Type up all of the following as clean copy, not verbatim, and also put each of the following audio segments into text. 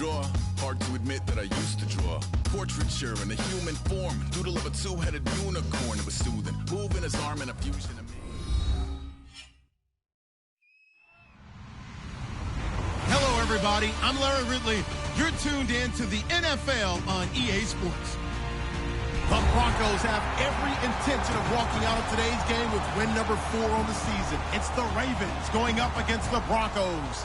draw? Hard to admit that I used to draw. Portraiture in a human form. Doodle of a two-headed unicorn. It was soothing. Moving his arm in a fusion of me. Hello, everybody. I'm Larry Ridley. You're tuned in to the NFL on EA Sports. The Broncos have every intention of walking out of today's game with win number 4 on the season. It's the Ravens going up against the Broncos.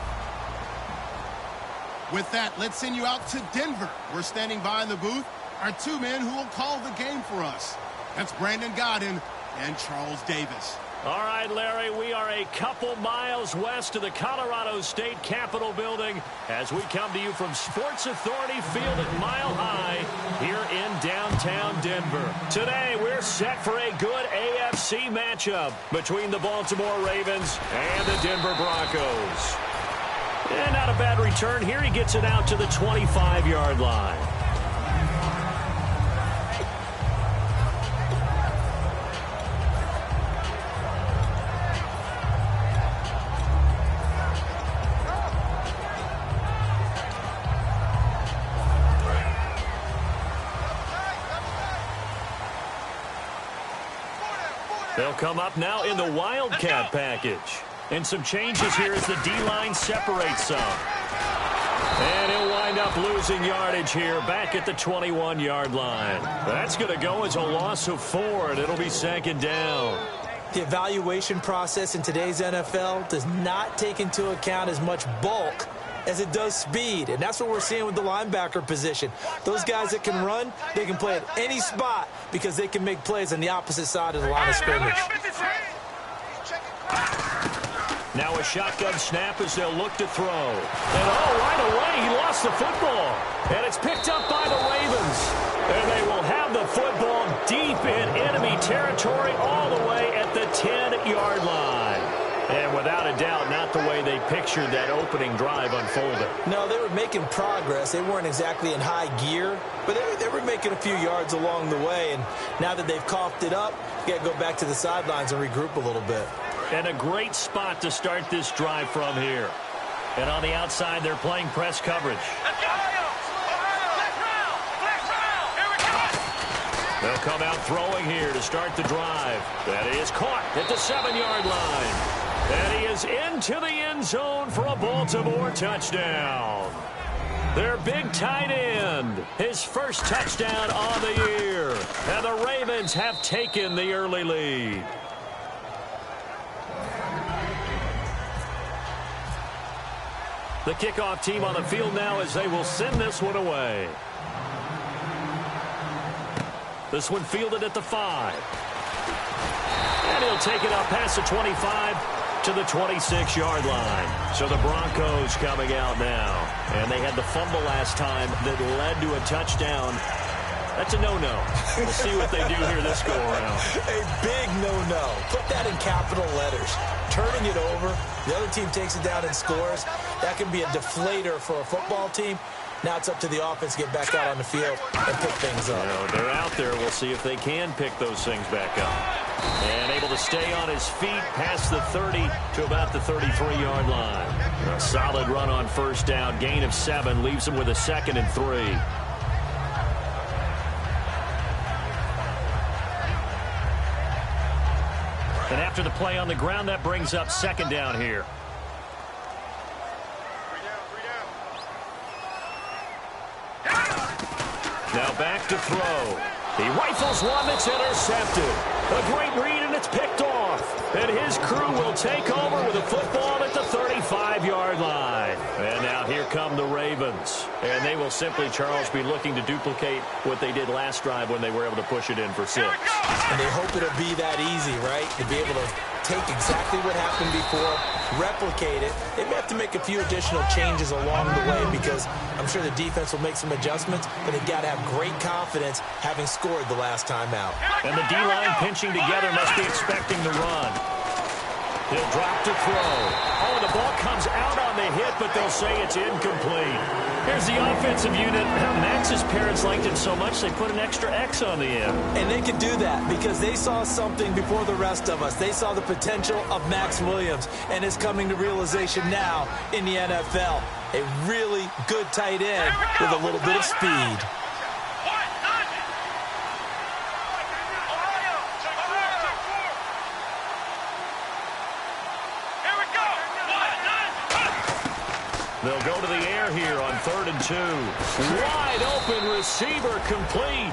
With that, let's send you out to Denver. We're standing by in the booth. Our two men who will call the game for us. That's Brandon Godden and Charles Davis. All right, Larry, we are a couple miles west of the Colorado State Capitol building as we come to you from Sports Authority Field at Mile High here in downtown Denver. Today, we're set for a good AFC matchup between the Baltimore Ravens and the Denver Broncos. And not a bad return here. He gets it out to the 25-yard line. They'll come up now in the Wildcat package. And some changes here as the D-line separates some. And he'll wind up losing yardage here back at the 21-yard line. That's going to go as a loss of 4, and it'll be second down. The evaluation process in today's NFL does not take into account as much bulk as it does speed, and that's what we're seeing with the linebacker position. Those guys that can run, they can play at any spot because they can make plays on the opposite side of the line of scrimmage. Now a shotgun snap as they'll look to throw. And right away, he lost the football. And it's picked up by the Ravens. And they will have the football deep in enemy territory all the way at the 10-yard line. And without a doubt, not the way they pictured that opening drive unfolded. No, they were making progress. They weren't exactly in high gear, but they were making a few yards along the way. And now that they've coughed it up, you got to go back to the sidelines and regroup a little bit. And a great spot to start this drive from here. And on the outside, they're playing press coverage. They'll come out throwing here to start the drive. That is caught at the 7-yard line. And he is into the end zone for a Baltimore touchdown. Their big tight end, his first touchdown on the year. And the Ravens have taken the early lead. The kickoff team on the field now as they will send this one away. This one fielded at the 5. And he'll take it up past the 25 to the 26-yard line. So the Broncos coming out now. And they had the fumble last time that led to a touchdown. That's a no-no. We'll see what they do here this go-around. A big no-no. Put that in capital letters. Turning it over, the other team takes it down and scores. That can be a deflator for a football team. Now it's up to the offense to get back out on the field and pick things up. They're out there. We'll see if they can pick those things back up. And able to stay on his feet past the 30 to about the 33-yard line. A solid run on first down. Gain of 7 leaves him with a 2nd and 3. And after the play on the ground, that brings up second down here. Now back to throw. He rifles one that's intercepted. A great read, and it's picked off. And his crew will take over with a football at the 35-yard line. And now here come the Ravens. And they will simply, Charles, be looking to duplicate what they did last drive when they were able to push it in for 6. And they hope it'll be that easy, right? To be able to take exactly what happened before, replicate it. They may have to make a few additional changes along the way because I'm sure the defense will make some adjustments, but they've got to have great confidence having scored the last time out. And the D-line pinching together must be expecting the run. He'll drop to throw. Oh, the ball comes out on the hit but they'll say it's incomplete. Here's the offensive unit. Max's parents liked him so much they put an extra X on the end. And they could do that because they saw something before the rest of us. They saw the potential of Max Williams, and it's coming to realization now in the NFL. A really good tight end with a little bit of speed. They'll go to the air here on 3rd and 2. Wide open receiver complete.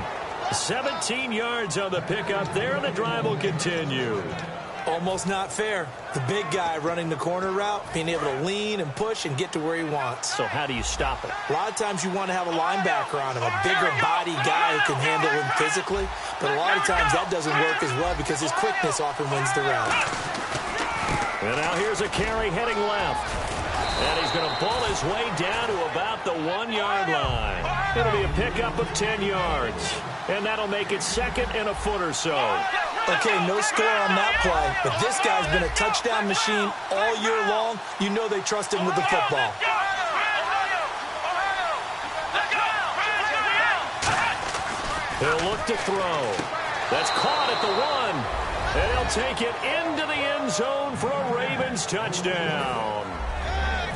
17 yards on the pickup there. The drive will continue. Almost not fair. The big guy running the corner route, being able to lean and push and get to where he wants. So how do you stop it? A lot of times you want to have a linebacker on him, a bigger body guy who can handle him physically. But a lot of times that doesn't work as well because his quickness often wins the route. And now here's a carry heading left. And he's going to pull his way down to about the 1-yard line. It'll be a pickup of 10 yards. And that'll make it 2nd and a foot or so. Okay, no score on that play, but this guy's been a touchdown machine all year long. You know they trust him with the football. He'll look to throw. That's caught at the 1. And he'll take it into the end zone for a Ravens touchdown.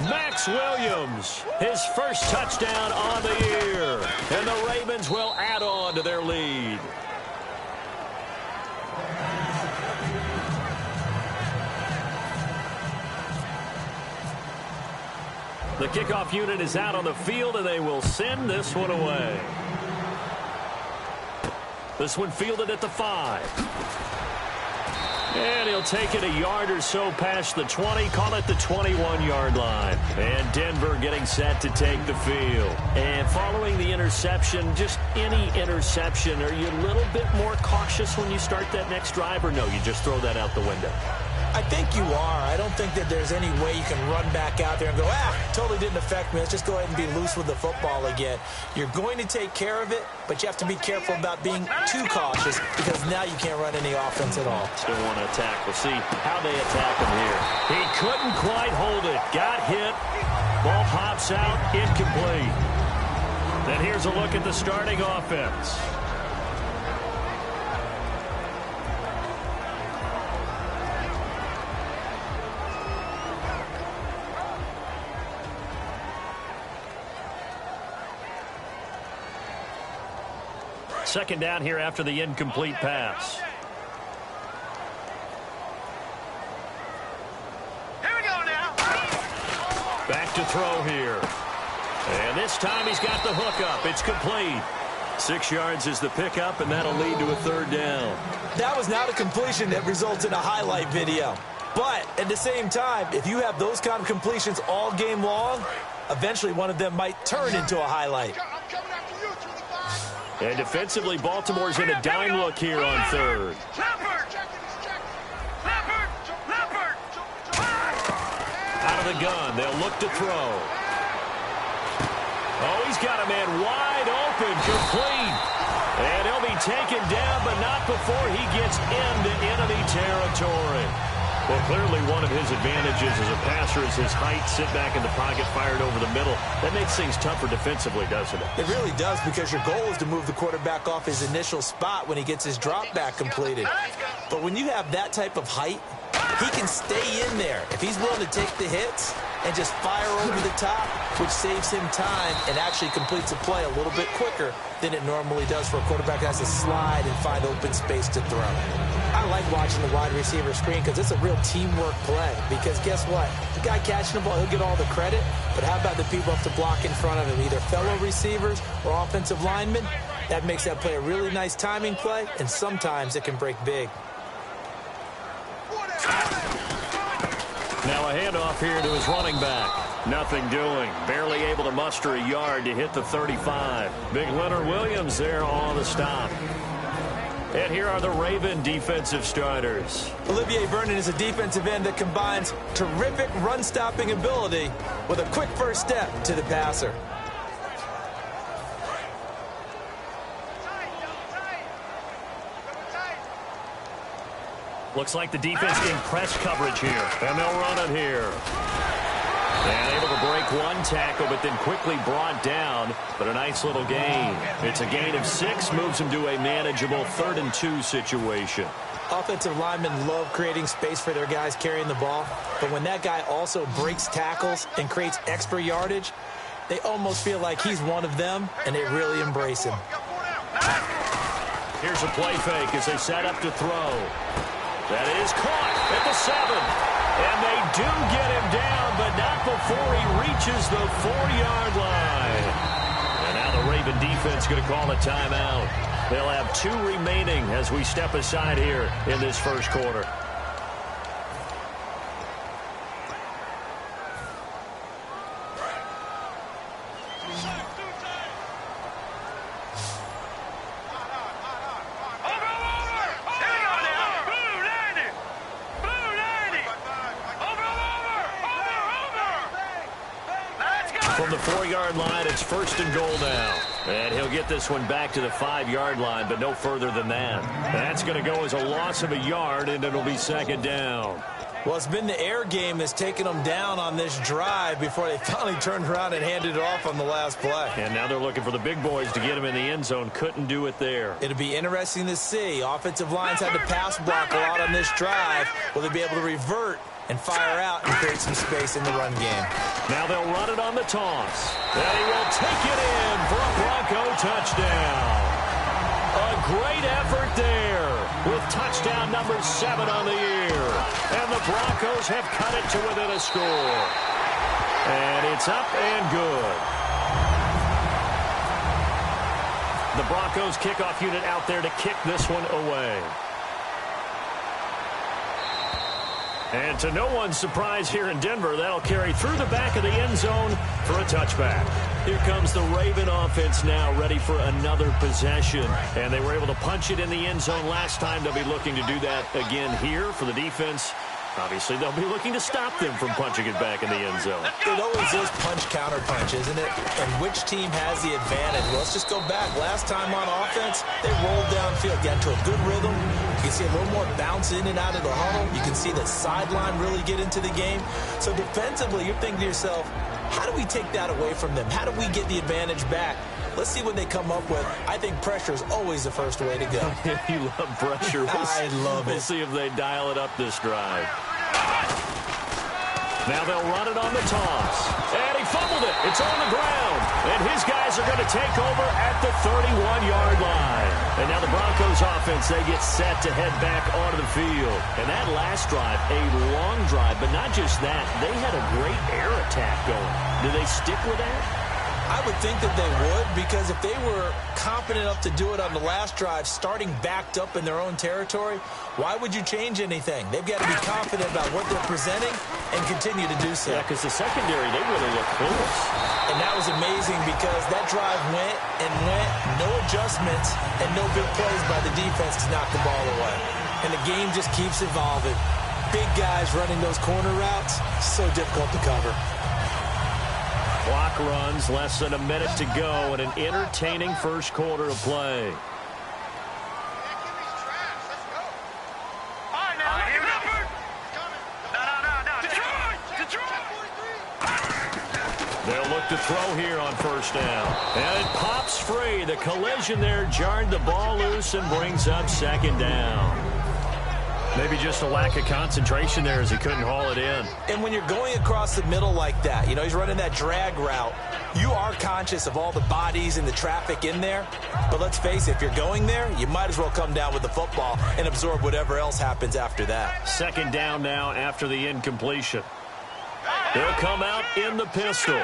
Max Williams, his first touchdown on the year. And the Ravens will add on to their lead. The kickoff unit is out on the field, and they will send this one away. This one fielded at the 5. And he'll take it a yard or so past the 20, call it the 21-yard line. And Denver getting set to take the field. And following the interception, just any interception, are you a little bit more cautious when you start that next drive, or no, you just throw that out the window? I think you are. I don't think that there's any way you can run back out there and go, totally didn't affect me. Let's just go ahead and be loose with the football again. You're going to take care of it, but you have to be careful about being too cautious because now you can't run any offense at all. Still want to attack. We'll see how they attack him here. He couldn't quite hold it. Got hit. Ball pops out. Incomplete. Then here's a look at the starting offense. Second down here after the incomplete pass. Here we go now. Back to throw here. And this time he's got the hook up. It's complete. 6 yards is the pickup, and that'll lead to a 3rd down. That was not a completion that results in a highlight video. But at the same time, if you have those kind of completions all game long, eventually one of them might turn into a highlight. And defensively, Baltimore's in a dime look here on 3rd. Out of the gun, they'll look to throw. Oh, he's got a man wide open, complete. And he'll be taken down, but not before he gets into enemy territory. Well, clearly one of his advantages as a passer is his height. Sit back in the pocket, fired over the middle. That makes things tougher defensively, doesn't it? It really does, because your goal is to move the quarterback off his initial spot when he gets his drop back completed. But when you have that type of height, he can stay in there if he's willing to take the hits and just fire over the top, which saves him time and actually completes a play a little bit quicker than it normally does for a quarterback that has to slide and find open space to throw. I like watching the wide receiver screen because it's a real teamwork play. Because guess what? The guy catching the ball, he'll get all the credit. But how about the people up to block in front of him, either fellow receivers or offensive linemen? That makes that play a really nice timing play, and sometimes it can break big. Now a handoff here to his running back. Nothing doing. Barely able to muster a yard to hit the 35. Big Leonard Williams there on the stop. And here are the Raven defensive starters. Olivier Vernon is a defensive end that combines terrific run-stopping ability with a quick first step to the passer. Looks like the defense getting press coverage here. And they'll run it here. And able to break one tackle, but then quickly brought down. But a nice little gain. It's a gain of 6, moves him to a manageable 3rd and 2 situation. Offensive linemen love creating space for their guys carrying the ball, but when that guy also breaks tackles and creates extra yardage, they almost feel like he's one of them, and they really embrace him. Here's a play fake as they set up to throw. That is caught at the 7. And they do get him down, but not before he reaches the 4-yard line. And now the Raven defense going to call a timeout. They'll have 2 remaining as we step aside here in this first quarter. From the 4-yard line, it's 1st and goal now. And he'll get this one back to the 5-yard line, but no further than that. That's going to go as a loss of a yard, and it'll be 2nd down. Well, it's been the air game that's taken them down on this drive before they finally turned around and handed it off on the last play. And now they're looking for the big boys to get him in the end zone. Couldn't do it there. It'll be interesting to see. Offensive lines had to pass block a lot on this drive. Will they be able to revert and fire out and create some space in the run game? Now they'll run it on the toss. And he will take it in for a Bronco touchdown. A great effort there with touchdown number 7 on the year. And the Broncos have cut it to within a score. And it's up and good. The Broncos kickoff unit out there to kick this one away. And to no one's surprise here in Denver, that'll carry through the back of the end zone for a touchback. Here comes the Raven offense now, ready for another possession. And they were able to punch it in the end zone last time. They'll be looking to do that again here for the defense. Obviously, they'll be looking to stop them from punching it back in the end zone. It always is punch-counter-punch, isn't it? And which team has the advantage? Well, let's just go back. Last time on offense, they rolled downfield, got into a good rhythm. You can see a little more bounce in and out of the huddle. You can see the sideline really get into the game. So defensively, you're thinking to yourself, how do we take that away from them? How do we get the advantage back? Let's see what they come up with. I think pressure is always the first way to go. You love pressure. I love it. We'll see if they dial it up this drive. Now they'll run it on the toss. And he fumbled it. It's on the ground. And his guys are going to take over at the 31-yard line. And now the Broncos offense, they get set to head back onto the field. And that last drive, a long drive, but not just that. They had a great air attack going. Do they stick with that? I would think that they would, because if they were confident enough to do it on the last drive, starting backed up in their own territory, why would you change anything? They've got to be confident about what they're presenting and continue to do so. Yeah, because the secondary, they really look close. And that was amazing because that drive went and went, no adjustments, and no big plays by the defense to knock the ball away. And the game just keeps evolving. Big guys running those corner routes, so difficult to cover. Clock runs, less than a minute to go, and an entertaining first quarter of play. They'll look to throw here on first down. And it pops free. The collision there jarred the ball loose and brings up 2nd down. Maybe just a lack of concentration there as he couldn't haul it in. And when you're going across the middle like that, you know, he's running that drag route, you are conscious of all the bodies and the traffic in there. But let's face it, if you're going there, you might as well come down with the football and absorb whatever else happens after that. 2nd down now after the incompletion. He'll come out in the pistol.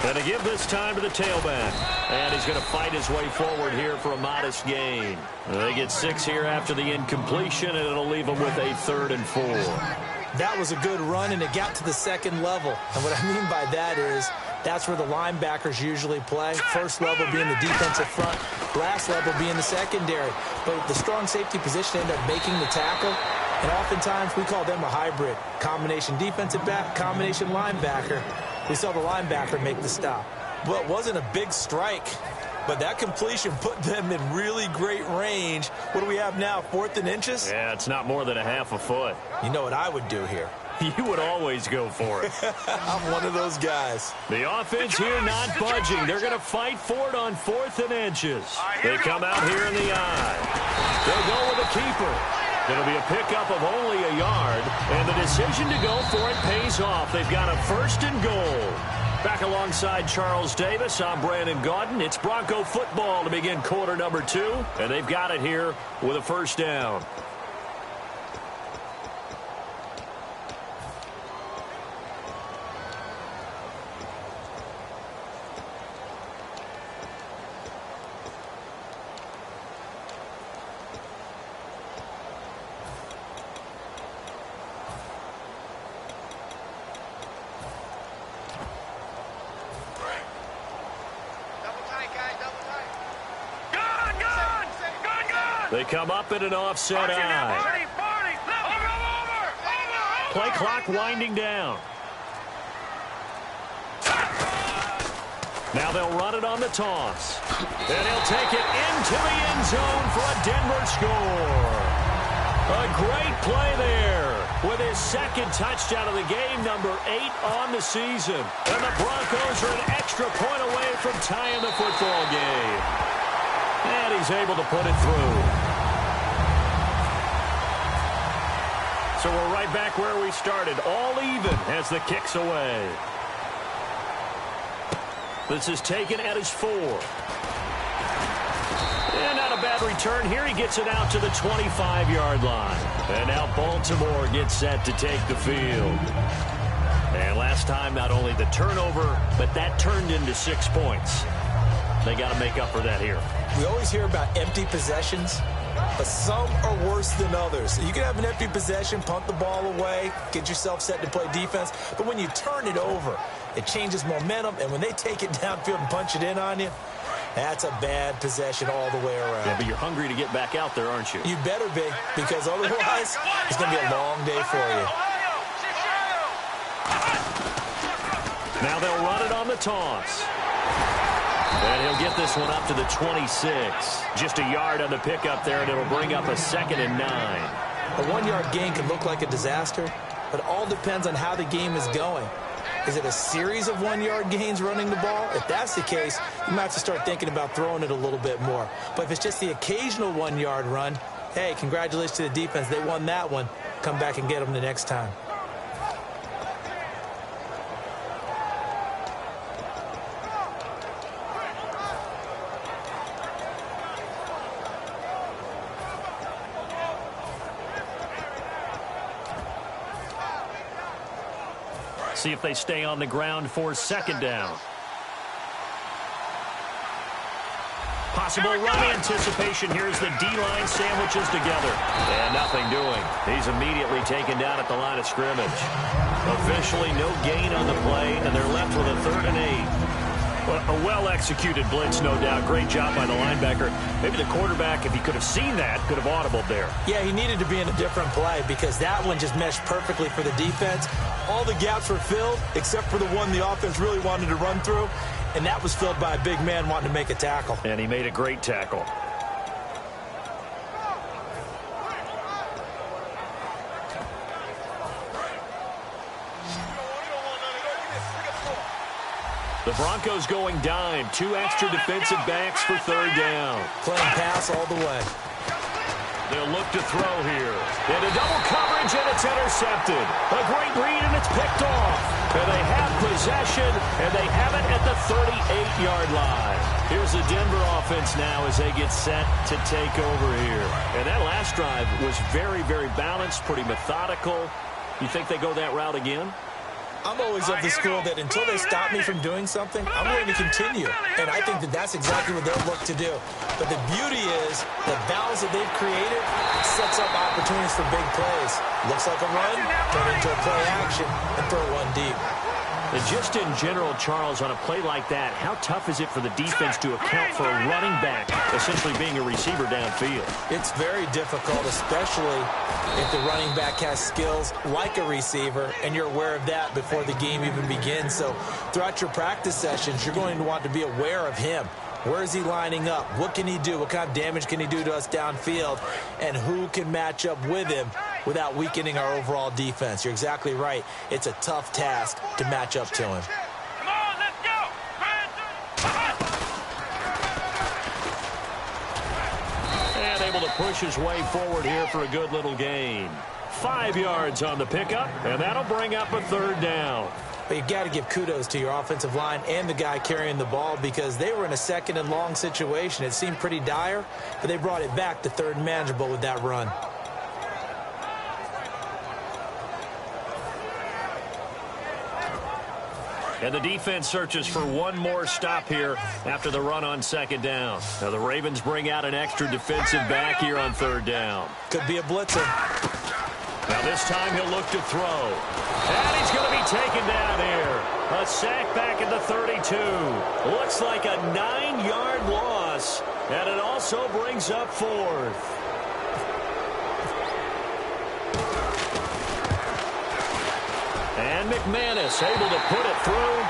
And to give this time to the tailback. And he's going to fight his way forward here for a modest gain. They get 6 here after the incompletion, and it'll leave them with a 3rd and 4. That was a good run, and it got to the 2nd level. And what I mean by that is that's where the linebackers usually play. First level being the defensive front, last level being the secondary. But the strong safety position ended up making the tackle. And oftentimes we call them a hybrid. Combination defensive back, combination linebacker. We saw the linebacker make the stop. Well, it wasn't a big strike, but that completion put them in really great range. What do we have now, 4th and inches? Yeah, it's not more than a half a foot. You know what I would do here? You would always go for it. I'm one of those guys. The offense here not budging. They're going to fight for it on 4th and inches. They come out here in the eye. They'll go with a keeper. It'll be a pickup of only a yard, and the decision to go for it pays off. They've got a 1st and goal. Back alongside Charles Davis, I'm Brandon Gaudin. It's Bronco football to begin quarter number 2, and they've got it here with a 1st down. They come up in an offset eye. Play clock winding down. Now they'll run it on the toss. And he'll take it into the end zone for a Denver score. A great play there with his 2nd touchdown of the game, number 8 on the season. And the Broncos are an extra point away from tying the football game. And he's able to put it through. So we're right back where we started, all even as the kick's away. This is taken at his 4. And not a bad return here. He gets it out to the 25-yard line. And now Baltimore gets set to take the field. And last time, not only the turnover, but that turned into 6 points. They got to make up for that here. We always hear about empty possessions, but some are worse than others. You can have an empty possession, punt the ball away, get yourself set to play defense, but when you turn it over, it changes momentum, and when they take it downfield and punch it in on you, that's a bad possession all the way around. Yeah, but you're hungry to get back out there, aren't you? You better be, because otherwise, it's going to be a long day for you. Now they'll run it on the toss. And he'll get this one up to the 26. Just a yard on the pickup there, and it'll bring up a 2nd and 9. A 1-yard gain can look like a disaster, but it all depends on how the game is going. Is it a series of 1-yard gains running the ball? If that's the case, you might have to start thinking about throwing it a little bit more. But if it's just the occasional 1-yard run, hey, congratulations to the defense. They won that one. Come back and get them the next time. See if they stay on the ground for 2nd down. Possible run anticipation. Here's the D-line sandwiches together. And nothing doing. He's immediately taken down at the line of scrimmage. Officially no gain on the play, and they're left with a 3rd and 8. A well-executed blitz, no doubt. Great job by the linebacker. Maybe the quarterback, if he could have seen that, could have audibled there. Yeah, he needed to be in a different play because that one just meshed perfectly for the defense. All the gaps were filled except for the one the offense really wanted to run through, and that was filled by a big man wanting to make a tackle. And he made a great tackle. The Broncos going dime. 2 extra defensive backs for 3rd down. Playing pass all the way. They'll look to throw here. And a double coverage, and it's intercepted. A great read, and it's picked off. And they have possession, and they have it at the 38-yard line. Here's the Denver offense now as they get set to take over here. And that last drive was very, very balanced, pretty methodical. You think they go that route again? I'm always of the school that until they stop me from doing something, I'm going to continue. And I think that that's exactly what they'll look to do. But the beauty is the balance that they've created sets up opportunities for big plays. Looks like a run, turn into a play action, and throw one deep. And just in general, Charles, on a play like that, how tough is it for the defense to account for a running back essentially being a receiver downfield? It's very difficult, especially if the running back has skills like a receiver, and you're aware of that before the game even begins. So throughout your practice sessions, you're going to want to be aware of him. Where is he lining up? What can he do? What kind of damage can he do to us downfield? And who can match up with him without weakening our overall defense. You're exactly right. It's a tough task to match up to him. Come on, let's go! And able to push his way forward here for a good little gain. 5 yards on the pickup, and that'll bring up a third down. But you've got to give kudos to your offensive line and the guy carrying the ball because they were in a second and long situation. It seemed pretty dire, but they brought it back to third and manageable with that run. And the defense searches for one more stop here after the run on second down. Now the Ravens bring out an extra defensive back here on third down. Could be a blitzer. Now this time he'll look to throw. And he's going to be taken down here. A sack back at the 32. Looks like a 9-yard loss. And it also brings up fourth. And McManus able to put it through.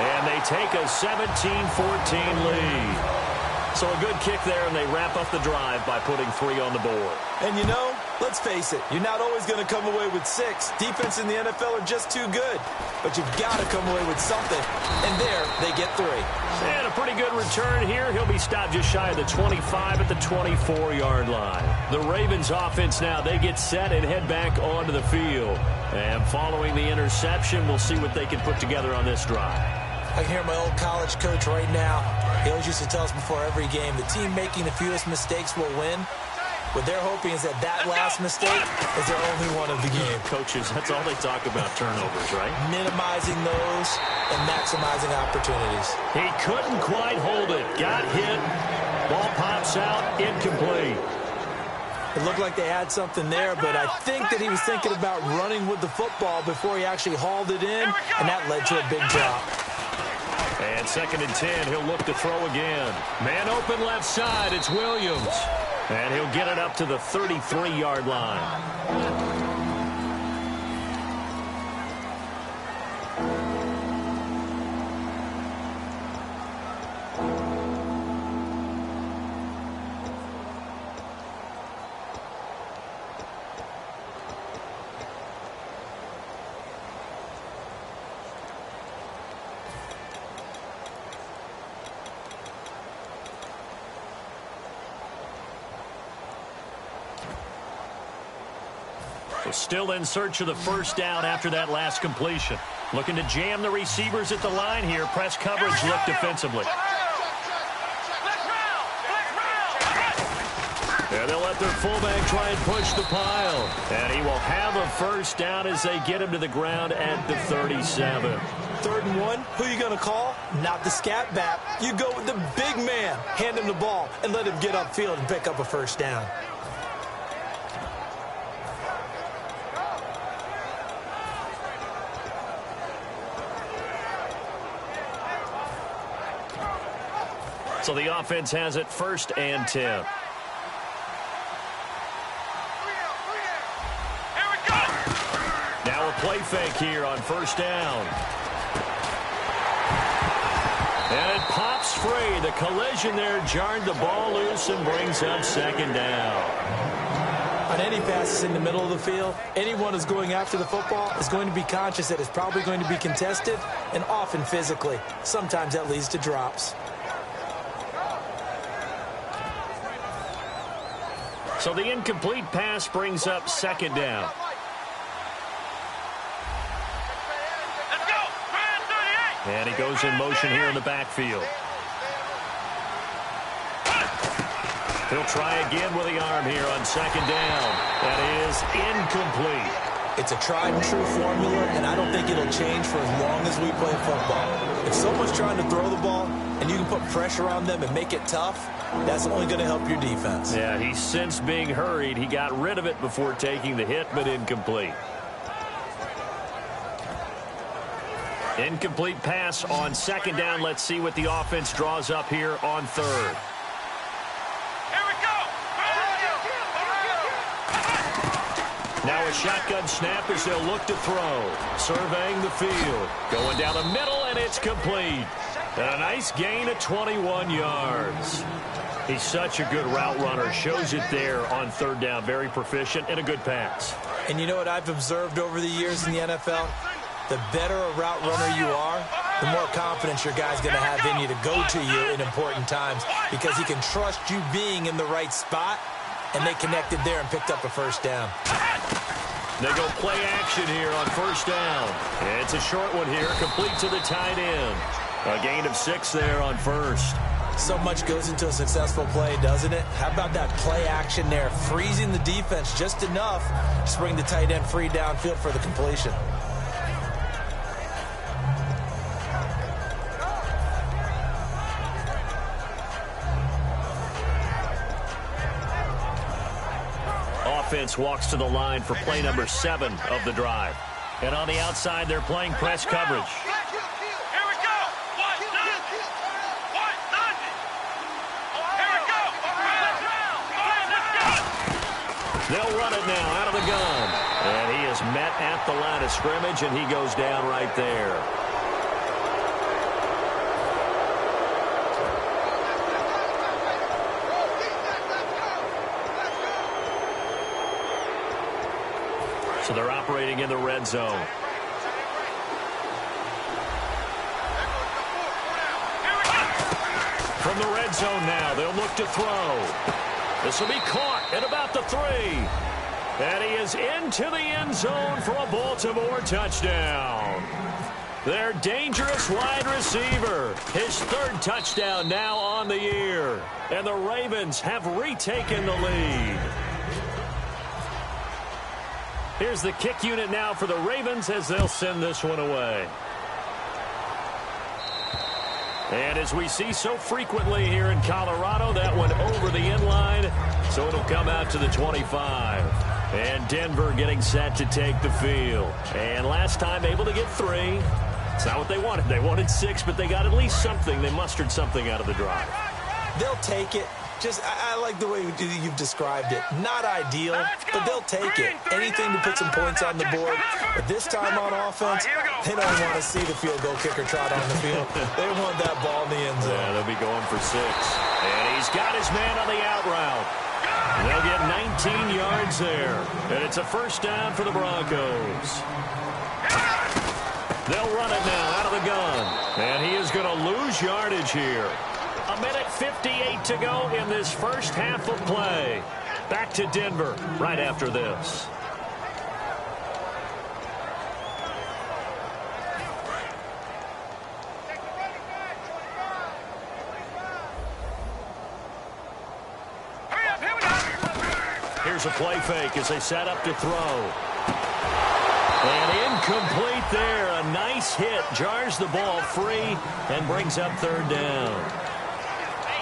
And they take a 17-14 lead. So a good kick there, and they wrap up the drive by putting 3 on the board. And you know, let's face it, you're not always going to come away with 6. Defense in the NFL are just too good. But you've got to come away with something. And there, they get 3. And a pretty good return here. He'll be stopped just shy of the 25 at the 24-yard line. The Ravens offense now, they get set and head back onto the field. And following the interception, we'll see what they can put together on this drive. I can hear my old college coach right now. He always used to tell us before every game, the team making the fewest mistakes will win. What they're hoping is that last mistake is their only one of the game. Coaches, that's all they talk about, turnovers, right? Minimizing those and maximizing opportunities. He couldn't quite hold it. Got hit. Ball pops out, incomplete. It looked like they had something there, but I think that he was thinking about running with the football before he actually hauled it in, and that led to a big drop. And 2nd and 10, he'll look to throw again. Man open left side, it's Williams. And he'll get it up to the 33-yard line. Still in search of the first down after that last completion. Looking to jam the receivers at the line here. Press coverage look defensively. And they'll let their fullback try and push the pile. And he will have a first down as they get him to the ground at the 37. 3rd and 1, who are you going to call? Not the scat back. You go with the big man. Hand him the ball and let him get upfield and pick up a first down. So the offense has it 1st and 10. Here we go. Now a play fake here on 1st down. And it pops free. The collision there jarred the ball loose and brings up 2nd down. On any passes in the middle of the field, anyone who's going after the football is going to be conscious that it's probably going to be contested and often physically. Sometimes that leads to drops. So the incomplete pass brings up 2nd down. Let's go. 38. And he goes in motion here in the backfield. He'll try again with the arm here on 2nd down. That is incomplete. It's a tried and true formula, and I don't think it'll change for as long as we play football. If someone's trying to throw the ball and you can put pressure on them and make it tough, that's only going to help your defense. Yeah, he sensed being hurried. He got rid of it before taking the hit, but incomplete. Incomplete pass on 2nd down. Let's see what the offense draws up here on 3rd. Here we go. Now a shotgun snap as they'll look to throw. Surveying the field. Going down the middle, and it's complete. And a nice gain of 21 yards. He's such a good route runner. Shows it there on 3rd down. Very proficient and a good pass. And you know what I've observed over the years in the NFL? The better a route runner you are, the more confidence your guy's going to have in you to go to you in important times because he can trust you being in the right spot, and they connected there and picked up a first down. They go play action here on first down. It's a short one here, complete to the tight end. A gain of 6 there on first. So much goes into a successful play, doesn't it? How about that play action there, freezing the defense just enough to bring the tight end free downfield for the completion. Offense walks to the line for play number 7 of the drive. And on the outside, they're playing press coverage. Here we go. One, none. One, none. Here we go. Let's go. They'll run it now out of the gun. And he is met at the line of scrimmage, and he goes down right there. So they're operating in the red zone. From the red zone now, they'll look to throw. This will be caught at about the 3. And he is into the end zone for a Baltimore touchdown. Their dangerous wide receiver. His 3rd touchdown now on the year. And the Ravens have retaken the lead. Here's the kick unit now for the Ravens as they'll send this one away. And as we see so frequently here in Colorado, that one over the end line, so it'll come out to the 25. And Denver getting set to take the field. And last time able to get 3. It's not what they wanted. They wanted 6, but they got at least something. They mustered something out of the drive. They'll take it. I like the way you've described it. Not ideal, but they'll take it. Anything to put some points on the board. But this time on offense, they don't want to see the field goal kicker trot on the field. They want that ball in the end zone. Yeah, they'll be going for 6. And he's got his man on the out route. They'll get 19 yards there. And it's a first down for the Broncos. They'll run it now out of the gun. And he is going to lose yardage here. 1:58 to go in this first half of play. Back to Denver right after this. Here's a play fake as they set up to throw. And incomplete there. A nice hit. Jars the ball free and brings up 3rd down.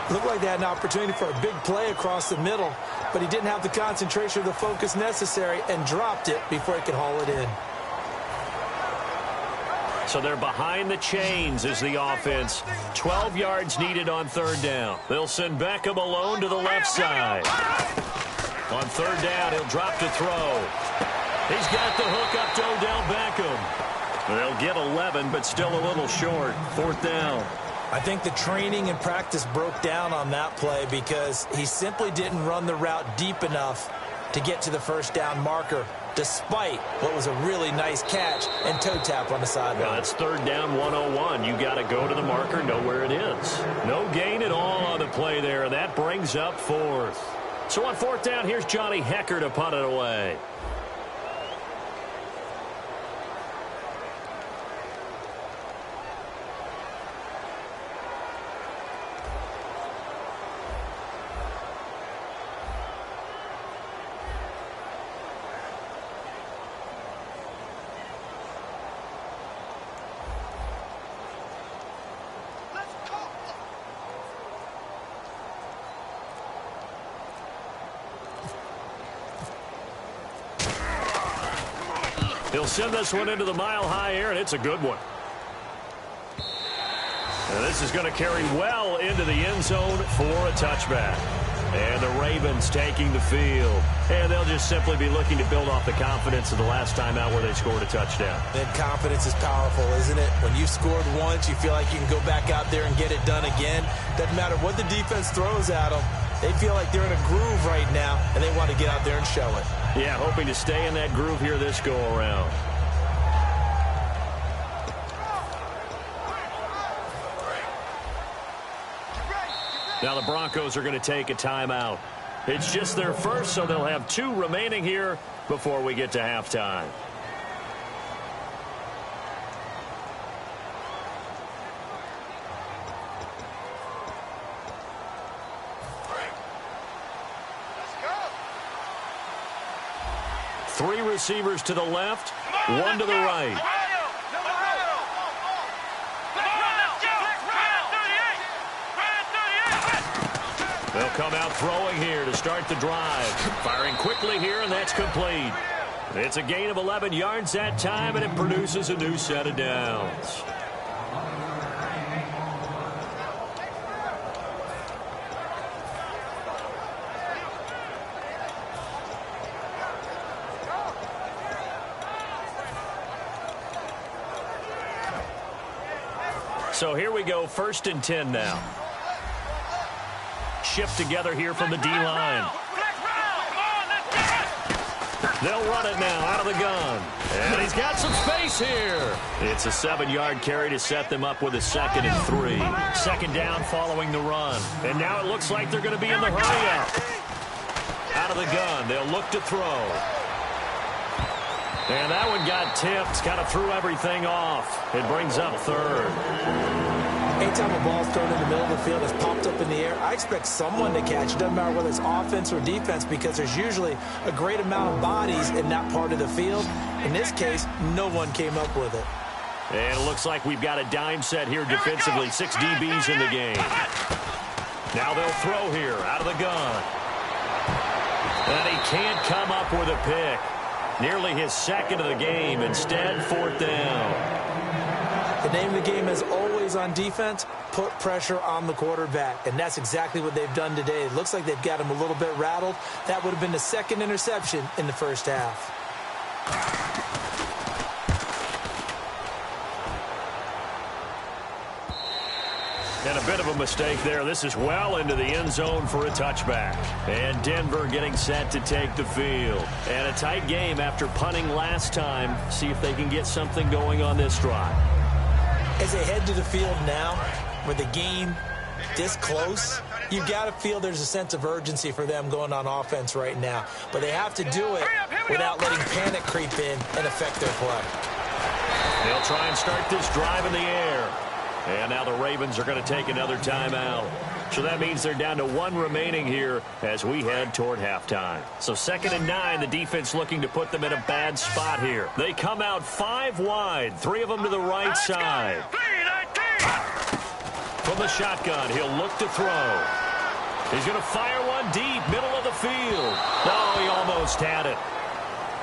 Looked like they had an opportunity for a big play across the middle, but he didn't have the concentration or the focus necessary and dropped it before he could haul it in. So they're behind the chains as the offense. 12 yards needed on 3rd down. They'll send Beckham alone to the left side. On 3rd down, he'll drop to throw. He's got the hook up to Odell Beckham. They'll get 11, but still a little short. 4th down. I think the training and practice broke down on that play because he simply didn't run the route deep enough to get to the first down marker, despite what was a really nice catch and toe tap on the sideline. Well, it's 3rd down 101. You got to go to the marker, know where it is. No gain at all on the play there, and that brings up 4th. So on 4th down, here's Johnny Hecker to punt it away. He'll send this one into the mile-high air, and it's a good one. And this is going to carry well into the end zone for a touchback. And the Ravens taking the field. And they'll just simply be looking to build off the confidence of the last time out where they scored a touchdown. And confidence is powerful, isn't it? When you've scored once, you feel like you can go back out there and get it done again. Doesn't matter what the defense throws at them. They feel like they're in a groove right now, and they want to get out there and show it. Yeah, hoping to stay in that groove here this go-around. Now the Broncos are going to take a timeout. It's just their first, so they'll have 2 remaining here before we get to halftime. Three receivers to the left, 1 to the right. They'll come out throwing here to start the drive. Firing quickly here, and that's complete. It's a gain of 11 yards that time, and it produces a new set of downs. So here we go, 1st and 10 now. Shift together here from the D-line. They'll run it now out of the gun. And he's got some space here. It's a 7-yard carry to set them up with a 2nd and 3. 2nd down following the run. And now it looks like they're going to be in the hurry-up. Out of the gun, they'll look to throw. And that one got tipped, kind of threw everything off. It brings up 3rd. Anytime a ball's thrown in the middle of the field, it's popped up in the air, I expect someone to catch it. Doesn't matter whether it's offense or defense, because there's usually a great amount of bodies in that part of the field. In this case, no one came up with it. And it looks like we've got a dime set here defensively. 6 DBs in the game. Now they'll throw here out of the gun. And he can't come up with a pick. Nearly his 2nd of the game. Instead, 4th down. The name of the game is always on defense, put pressure on the quarterback. And that's exactly what they've done today. It looks like they've got him a little bit rattled. That would have been the 2nd interception in the first half. And a bit of a mistake there. This is well into the end zone for a touchback. And Denver getting set to take the field. And a tight game after punting last time. See if they can get something going on this drive. As they head to the field now, with the game this close, you've got to feel there's a sense of urgency for them going on offense right now. But they have to do it without letting panic creep in and affect their play. They'll try and start this drive in the air. And now the Ravens are going to take another timeout. So that means they're down to 1 remaining here as we head toward halftime. So 2nd and 9, the defense looking to put them in a bad spot here. They come out 5 wide, 3 of them to the right side. From the shotgun, he'll look to throw. He's going to fire one deep, middle of the field. Oh, he almost had it.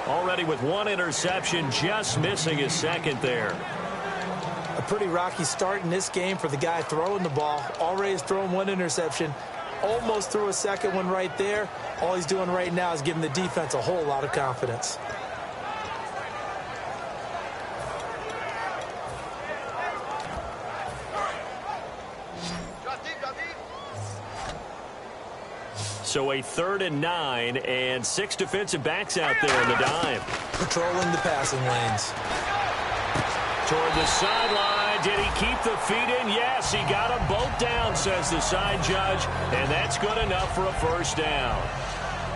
Already with 1 interception, just missing his 2nd there. A pretty rocky start in this game for the guy throwing the ball. Already has thrown 1 interception. Almost threw a 2nd one right there. All he's doing right now is giving the defense a whole lot of confidence. So a 3rd and 9 and 6 defensive backs out there in the dime. Patrolling the passing lanes. Toward the sideline. Did he keep the feet in? Yes, he got them both down, says the side judge. And that's good enough for a 1st down.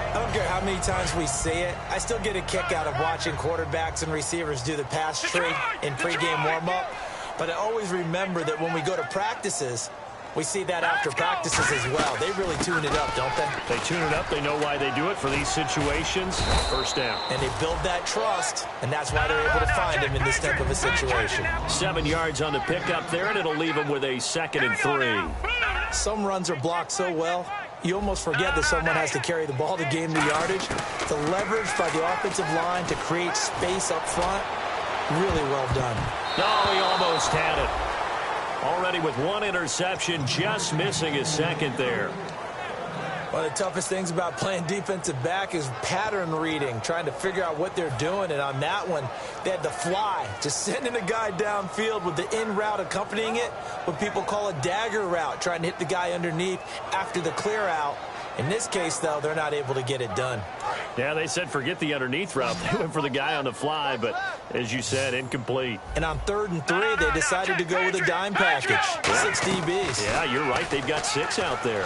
I don't care how many times we see it. I still get a kick out of watching quarterbacks and receivers do the pass tree in pregame warm-up. But I always remember that when we go to practices, we see that after practices as well. They really tune it up, don't they? They tune it up. They know why they do it for these situations. 1st down. And they build that trust, and that's why they're able to find him in this type of a situation. 7 yards on the pickup there, and it'll leave him with a 2nd and 3. Some runs are blocked so well, you almost forget that someone has to carry the ball to gain the yardage. The leverage by the offensive line to create space up front, really well done. No, he almost had it. Already with 1 interception, just missing his 2nd there. One of the toughest things about playing defensive back is pattern reading, trying to figure out what they're doing. And on that one, they had the fly, just sending a guy downfield with the in route accompanying it, what people call a dagger route, trying to hit the guy underneath after the clear out. In this case, though, they're not able to get it done. Yeah, they said forget the underneath route. They went for the guy on the fly, but as you said, incomplete. And on 3rd and 3, they decided to go with a dime package. 6 DBs. Yeah, you're right. They've got 6 out there.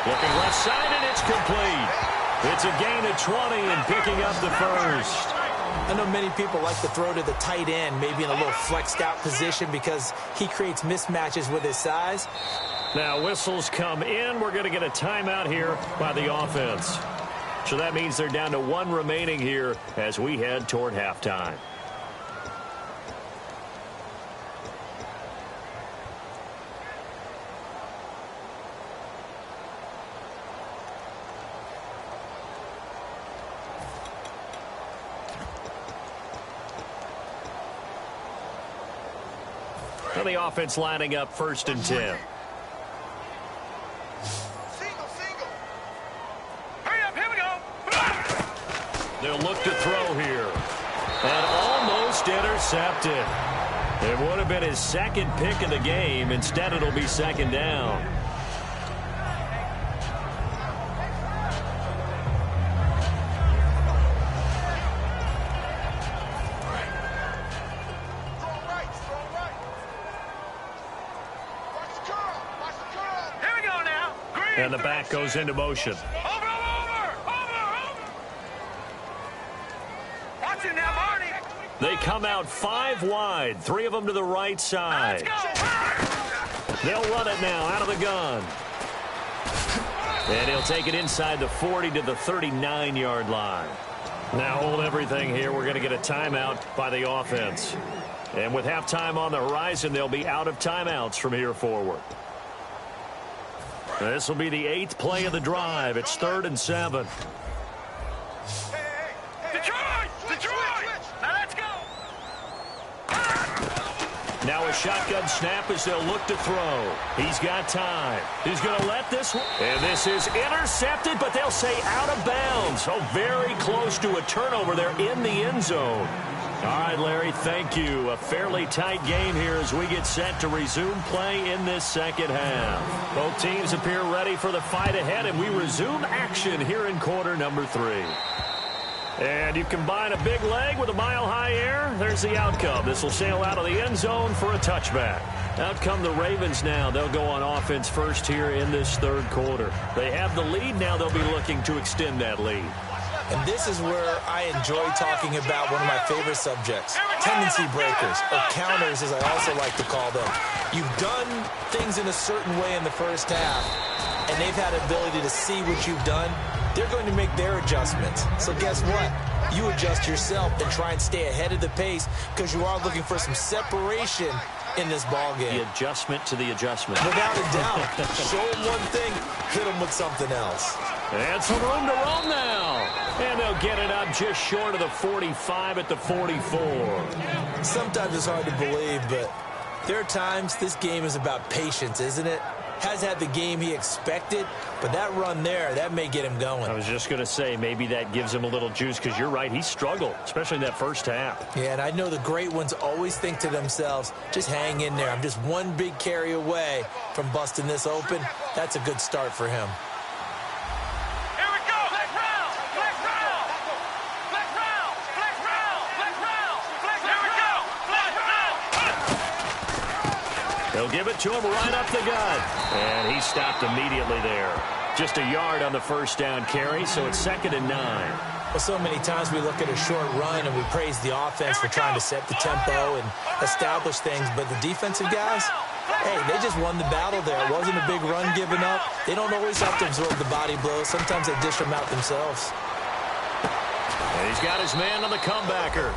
Looking left side, and it's complete. It's a gain of 20 and picking up the first. I know many people like to throw to the tight end, maybe in a little flexed out position because he creates mismatches with his size. Now whistles come in. We're going to get a timeout here by the offense. So that means they're down to 1 remaining here as we head toward halftime. Now the offense lining up 1st and 10. They'll look to throw here. And almost intercepted. It would have been his 2nd pick of the game. Instead, it'll be 2nd down. Here we go now. And the back goes into motion. They come out 5 wide, 3 of them to the right side. They'll run it now out of the gun. And he'll take it inside the 40 to the 39-yard line. Now hold everything here. We're going to get a timeout by the offense. And with halftime on the horizon, they'll be out of timeouts from here forward. This will be the 8th play of the drive. It's 3rd and 7. Now a shotgun snap as they'll look to throw. He's got time. He's going to let this one. And this is intercepted, but they'll say out of bounds. So very close to a turnover there in the end zone. All right, Larry, thank you. A fairly tight game here as we get set to resume play in this 2nd half. Both teams appear ready for the fight ahead, and we resume action here in quarter number 3. And you combine a big leg with a mile-high air, there's the outcome. This will sail out of the end zone for a touchback. Out come the Ravens now. They'll go on offense first here in this 3rd quarter. They have the lead. Now they'll be looking to extend that lead. And this is where I enjoy talking about one of my favorite subjects, tendency breakers, or counters as I also like to call them. You've done things in a certain way in the first half, and they've had the ability to see what you've done. They're going to make their adjustments. So guess what? You adjust yourself and try and stay ahead of the pace because you are looking for some separation in this ball game. The adjustment to the adjustment. Without a doubt. Show them one thing, hit them with something else. And some room to roam now. And they'll get it up just short of the 45 at the 44. Sometimes it's hard to believe, but there are times this game is about patience, isn't it? Has had the game he expected, but that run there, that may get him going. I was just going to say, maybe that gives him a little juice because you're right, he struggled, especially in that first half. Yeah, and I know the great ones always think to themselves, just hang in there. I'm just one big carry away from busting this open. That's a good start for him. They'll give it to him right up the gut. And he stopped immediately there. Just a yard on the first down carry, so it's 2nd and 9. Well, so many times we look at a short run and we praise the offense for trying to set the tempo and establish things, but the defensive guys, hey, they just won the battle there. It wasn't a big run given up. They don't always have to absorb the body blows. Sometimes they dish them out themselves. And he's got his man on the comebacker.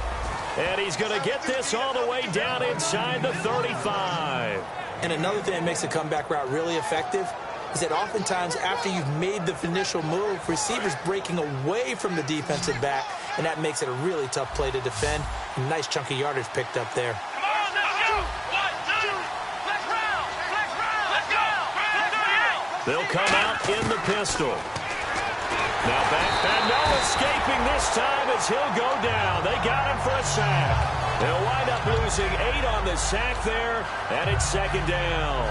And he's going to get this all the way down inside the 35. And another thing that makes a comeback route really effective is that oftentimes after you've made the initial move, receivers breaking away from the defensive back, and that makes it a really tough play to defend. A nice chunk of yardage picked up there. They'll come out in the pistol. Now back, and no escaping this time as he'll go down. They got him for a sack. They'll wind up losing 8 on the sack there, and it's 2nd down.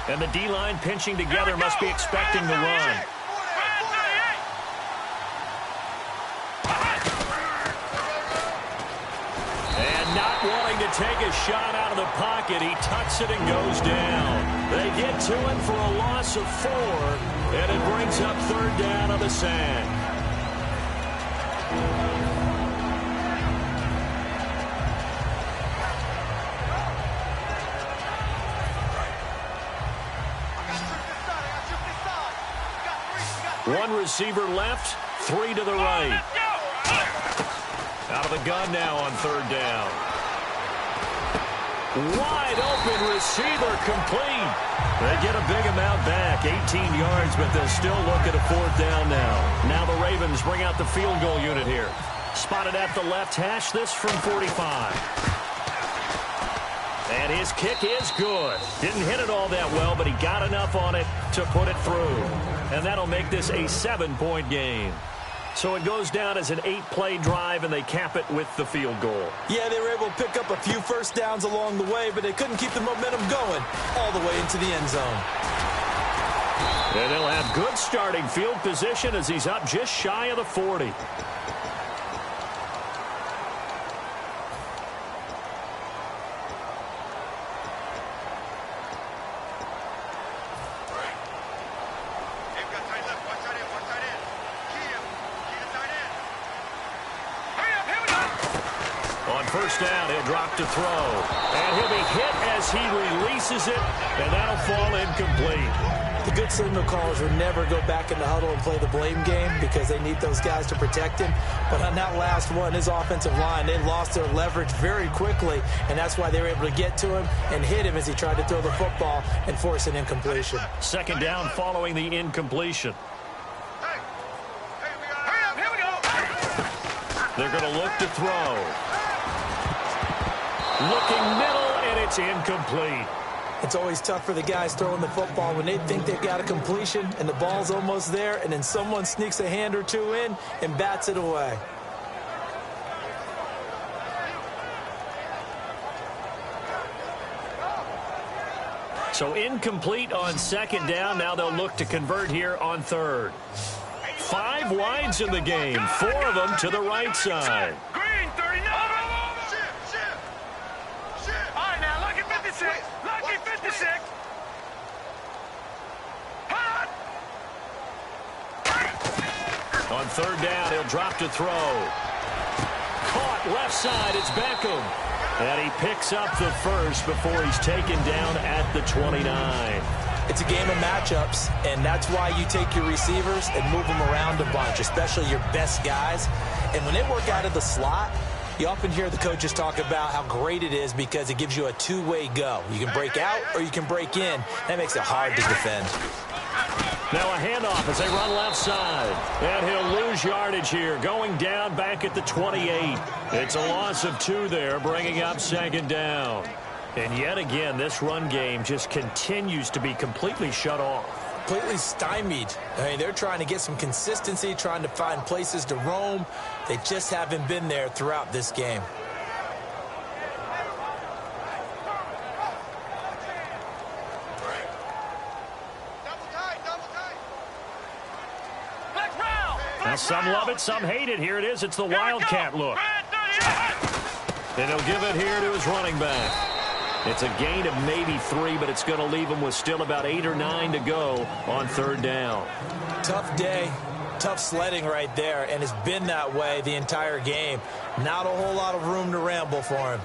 And the D-line pinching together must be expecting the run. And not wanting to take a shot out of the pocket, he tucks it and goes down. They get to it for a loss of 4, and it brings up third down on the sand. One receiver left, 3 to the right. Out of the gun now on third down. Wide open receiver complete. They get a big amount back, 18 yards, but they'll still look at a fourth down now. Now the Ravens bring out the field goal unit here. Spotted at the left hash, this from 45. And his kick is good. Didn't hit it all that well, but he got enough on it to put it through. And that'll make this a 7-point game. So it goes down as an 8-play drive, and they cap it with the field goal. Yeah, they were able to pick up a few first downs along the way, but they couldn't keep the momentum going all the way into the end zone. And they'll have good starting field position as he's up just shy of the 40. First down, he'll drop to throw. And he'll be hit as he releases it, and that'll fall incomplete. The good signal callers would never go back in the huddle and play the blame game because they need those guys to protect him. But on that last one, his offensive line, they lost their leverage very quickly, and that's why they were able to get to him and hit him as he tried to throw the football and force an incompletion. Second down following the incompletion. Here we go. They're going to look to throw. Looking middle, and it's incomplete. It's always tough for the guys throwing the football when they think they've got a completion and the ball's almost there, and then someone sneaks a hand or two in and bats it away. So incomplete on second down. Now they'll look to convert here on third. 5 wides in the game, 4 of them to the right side. Green, 39. All right, now, lucky 56. Lucky 56. On third down, he'll drop to throw. Caught left side, it's Beckham. And he picks up the first before he's taken down at the 29. It's a game of matchups, and that's why you take your receivers and move them around a bunch, especially your best guys. And when they work out of the slot, you often hear the coaches talk about how great it is because it gives you a two-way go. You can break out or you can break in. That makes it hard to defend. Now a handoff as they run left side. And he'll lose yardage here, going down back at the 28. It's a loss of 2 there, bringing up second down. And yet again, this run game just continues to be completely shut off. Completely stymied. I mean, they're trying to get some consistency, trying to find places to roam. They just haven't been there throughout this game. Now some love it, some hate it. Here it is. It's the Wildcat look. And he'll give it here to his running back. It's a gain of maybe 3, but it's going to leave him with still about 8 or 9 to go on third down. Tough day, tough sledding right there, and it's been that way the entire game. Not a whole lot of room to ramble for him.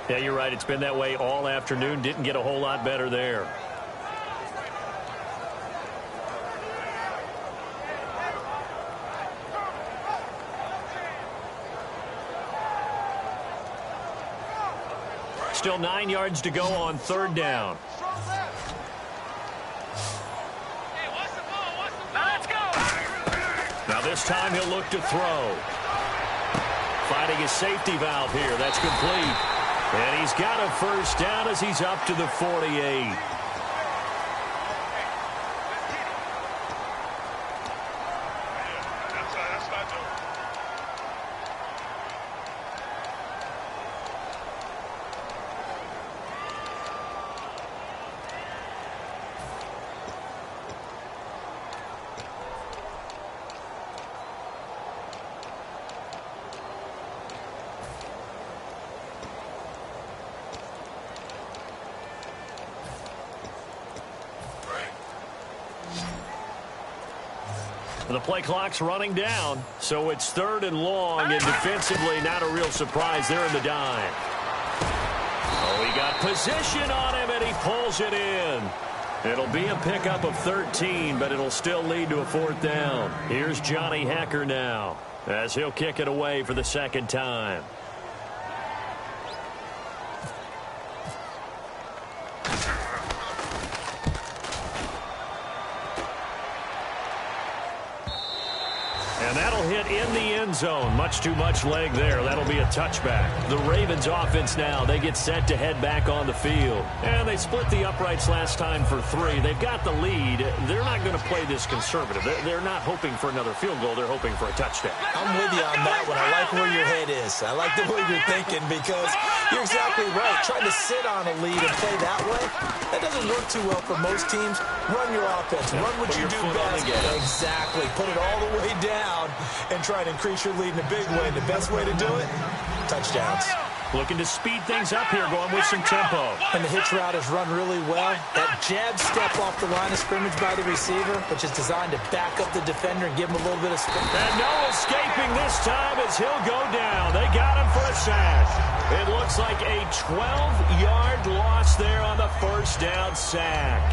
Yeah, you're right. It's been that way all afternoon. Didn't get a whole lot better there. Still 9 yards to go on third down. Now this time he'll look to throw. Finding his safety valve here. That's complete. And he's got a first down as he's up to the 48. The play clock's running down, so it's 3rd and long, and defensively not a real surprise there in the dime. Oh, he got position on him, and he pulls it in. It'll be a pickup of 13, but it'll still lead to a 4th down. Here's Johnny Hacker now, as he'll kick it away for the 2nd time. And that'll hit in the end zone. Much too much leg there. That'll be a touchback. The Ravens offense now, they get set to head back on the field. And they split the uprights last time for 3. They've got the lead. They're not going to play this conservative. They're not hoping for another field goal. They're hoping for a touchdown. I'm with you on that one. I like where your head is. I like the way you're thinking because you're exactly right. Trying to sit on a lead and play that way, that doesn't work too well for most teams. Run your offense. Run what you do best. Exactly. Put it all the way down and try to increase your lead in a big way. The best way to do it, touchdowns. Looking to speed things up here, going with some tempo. And the hitch route is run really well. That jab step off the line of scrimmage by the receiver, which is designed to back up the defender and give him a little bit of space. And no escaping this time as he'll go down. They got him for a sack. It looks like a 12-yard loss there on the 1st down sack.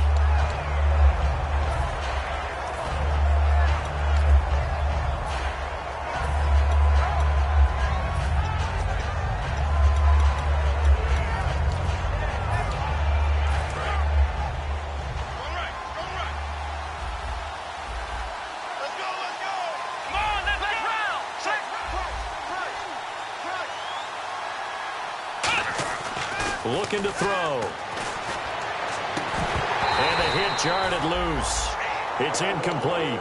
Looking to throw. And the hit jarred it loose. It's incomplete.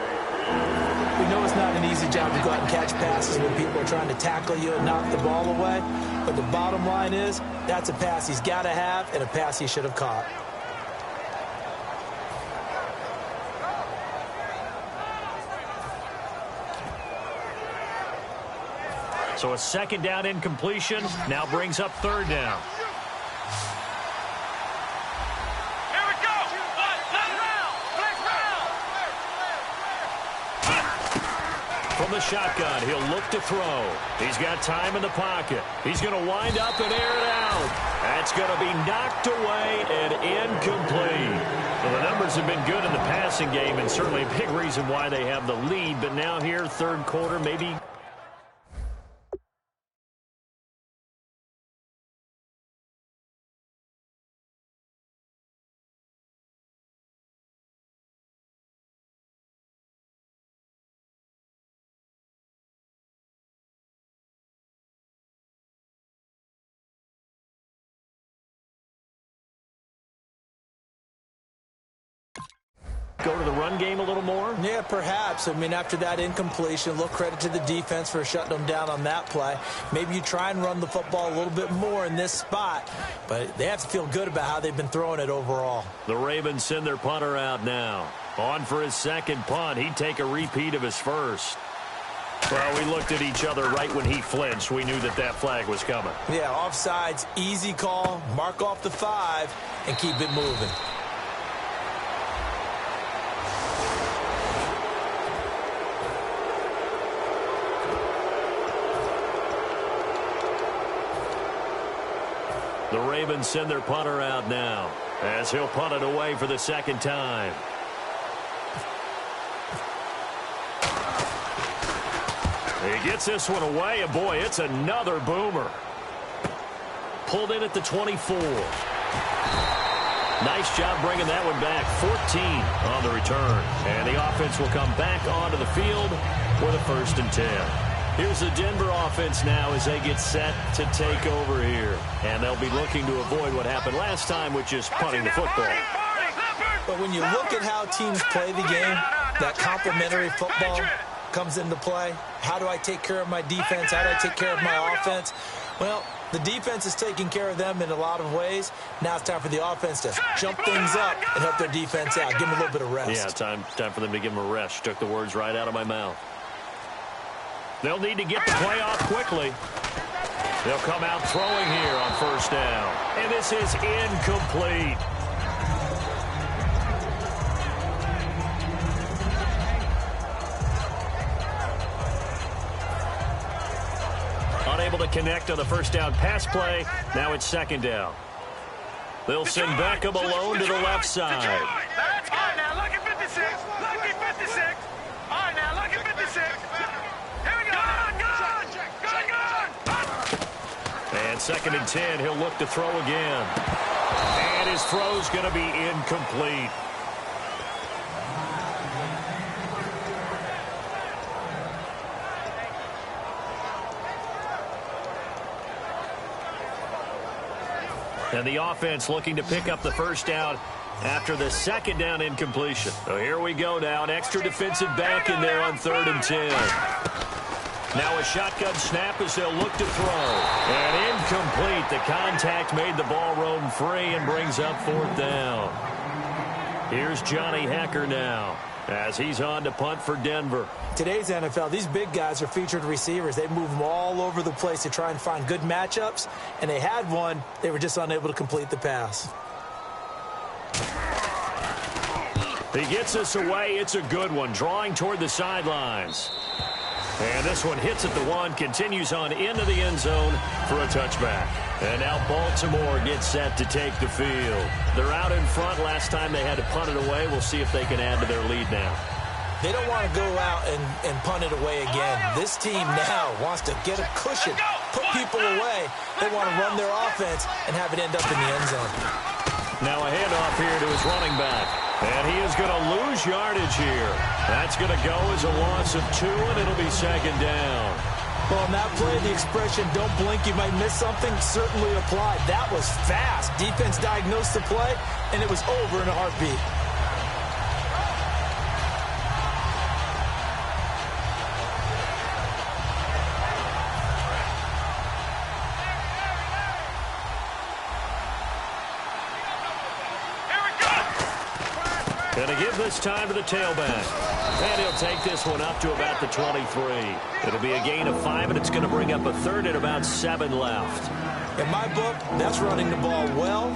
We know it's not an easy job to go out and catch passes when people are trying to tackle you and knock the ball away. But the bottom line is, that's a pass he's got to have and a pass he should have caught. So a 2nd down incompletion now brings up 3rd down. From the shotgun, he'll look to throw. He's got time in the pocket. He's going to wind up and air it out. That's going to be knocked away and incomplete. Well, the numbers have been good in the passing game and certainly a big reason why they have the lead. But now here, 3rd quarter, maybe... go to the run game a little more? Yeah, perhaps. I mean, after that incompletion, a little credit to the defense for shutting them down on that play. Maybe you try and run the football a little bit more in this spot, but they have to feel good about how they've been throwing it overall. The Ravens send their punter out now. On for his 2nd punt. He'd take a repeat of his 1st. Well, we looked at each other right when he flinched. We knew that flag was coming. Yeah, offsides, easy call, mark off the 5, and keep it moving. The Ravens send their punter out now as he'll punt it away for the 2nd time. He gets this one away, and boy, it's another boomer. Pulled in at the 24. Nice job bringing that one back. 14 on the return. And the offense will come back onto the field for the 1st and 10. Here's the Denver offense now as they get set to take over here. And they'll be looking to avoid what happened last time, which is punting the football. But when you look at how teams play the game, that complementary football comes into play. How do I take care of my defense? How do I take care of my offense? Well, the defense is taking care of them in a lot of ways. Now it's time for the offense to jump things up and help their defense out. Give them a little bit of rest. Yeah, time for them to give them a rest. Took the words right out of my mouth. They'll need to get the play off quickly. They'll come out throwing here on 1st down. And this is incomplete. unable to connect on the first down pass play. Now it's second down. They'll send Beckham alone to the left side. All right, now look at 56. Look at 56. All right, now look at 56. Here we go. Good. And second and 10, he'll look to throw again. And his throw's going to be incomplete. And the offense looking to pick up the first down after the second down incompletion. So here we go now. An extra defensive back in there on 3rd and 10. Now a shotgun snap as they'll look to throw. And incomplete. The contact made the ball roam free and brings up 4th down. Here's Johnny Hecker now as he's on to punt for Denver. Today's NFL, these big guys are featured receivers. They move them all over the place to try and find good matchups, and they had one. They were just unable to complete the pass. He gets us away. It's a good one, drawing toward the sidelines. And this one hits at the 1, continues on into the end zone for a touchback. And now Baltimore gets set to take the field. They're out in front. Last time they had to punt it away. We'll see if they can add to their lead now. They don't want to go out and punt it away again. This team now wants to get a cushion, put people away. They want to run their offense and have it end up in the end zone. Now a handoff here to his running back. And he is going to lose yardage here. That's going to go as a loss of 2, and it'll be second down. Well, on that play, the expression, don't blink, you might miss something, certainly applied. That was fast. Defense diagnosed the play, and it was over in a heartbeat. Going to give this time to the tailback. And he'll take this one up to about the 23. It'll be a gain of 5, and it's going to bring up a 3rd and about 7 left. In my book, that's running the ball well,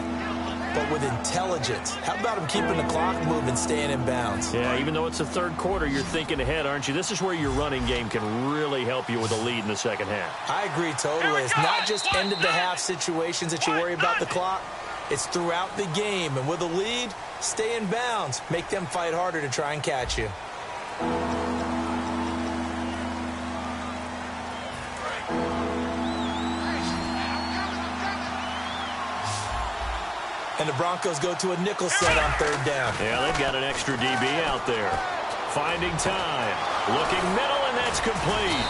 but with intelligence. How about him keeping the clock moving, staying in bounds? Yeah, even though it's the 3rd quarter, you're thinking ahead, aren't you? This is where your running game can really help you with a lead in the second half. I agree totally. It's not just end-of-the-half situations that you worry about the clock. It's throughout the game, and with a lead, stay in bounds. Make them fight harder to try and catch you. And the Broncos go to a nickel set on 3rd down. Yeah, they've got an extra DB out there. Finding time. Looking middle, and that's complete.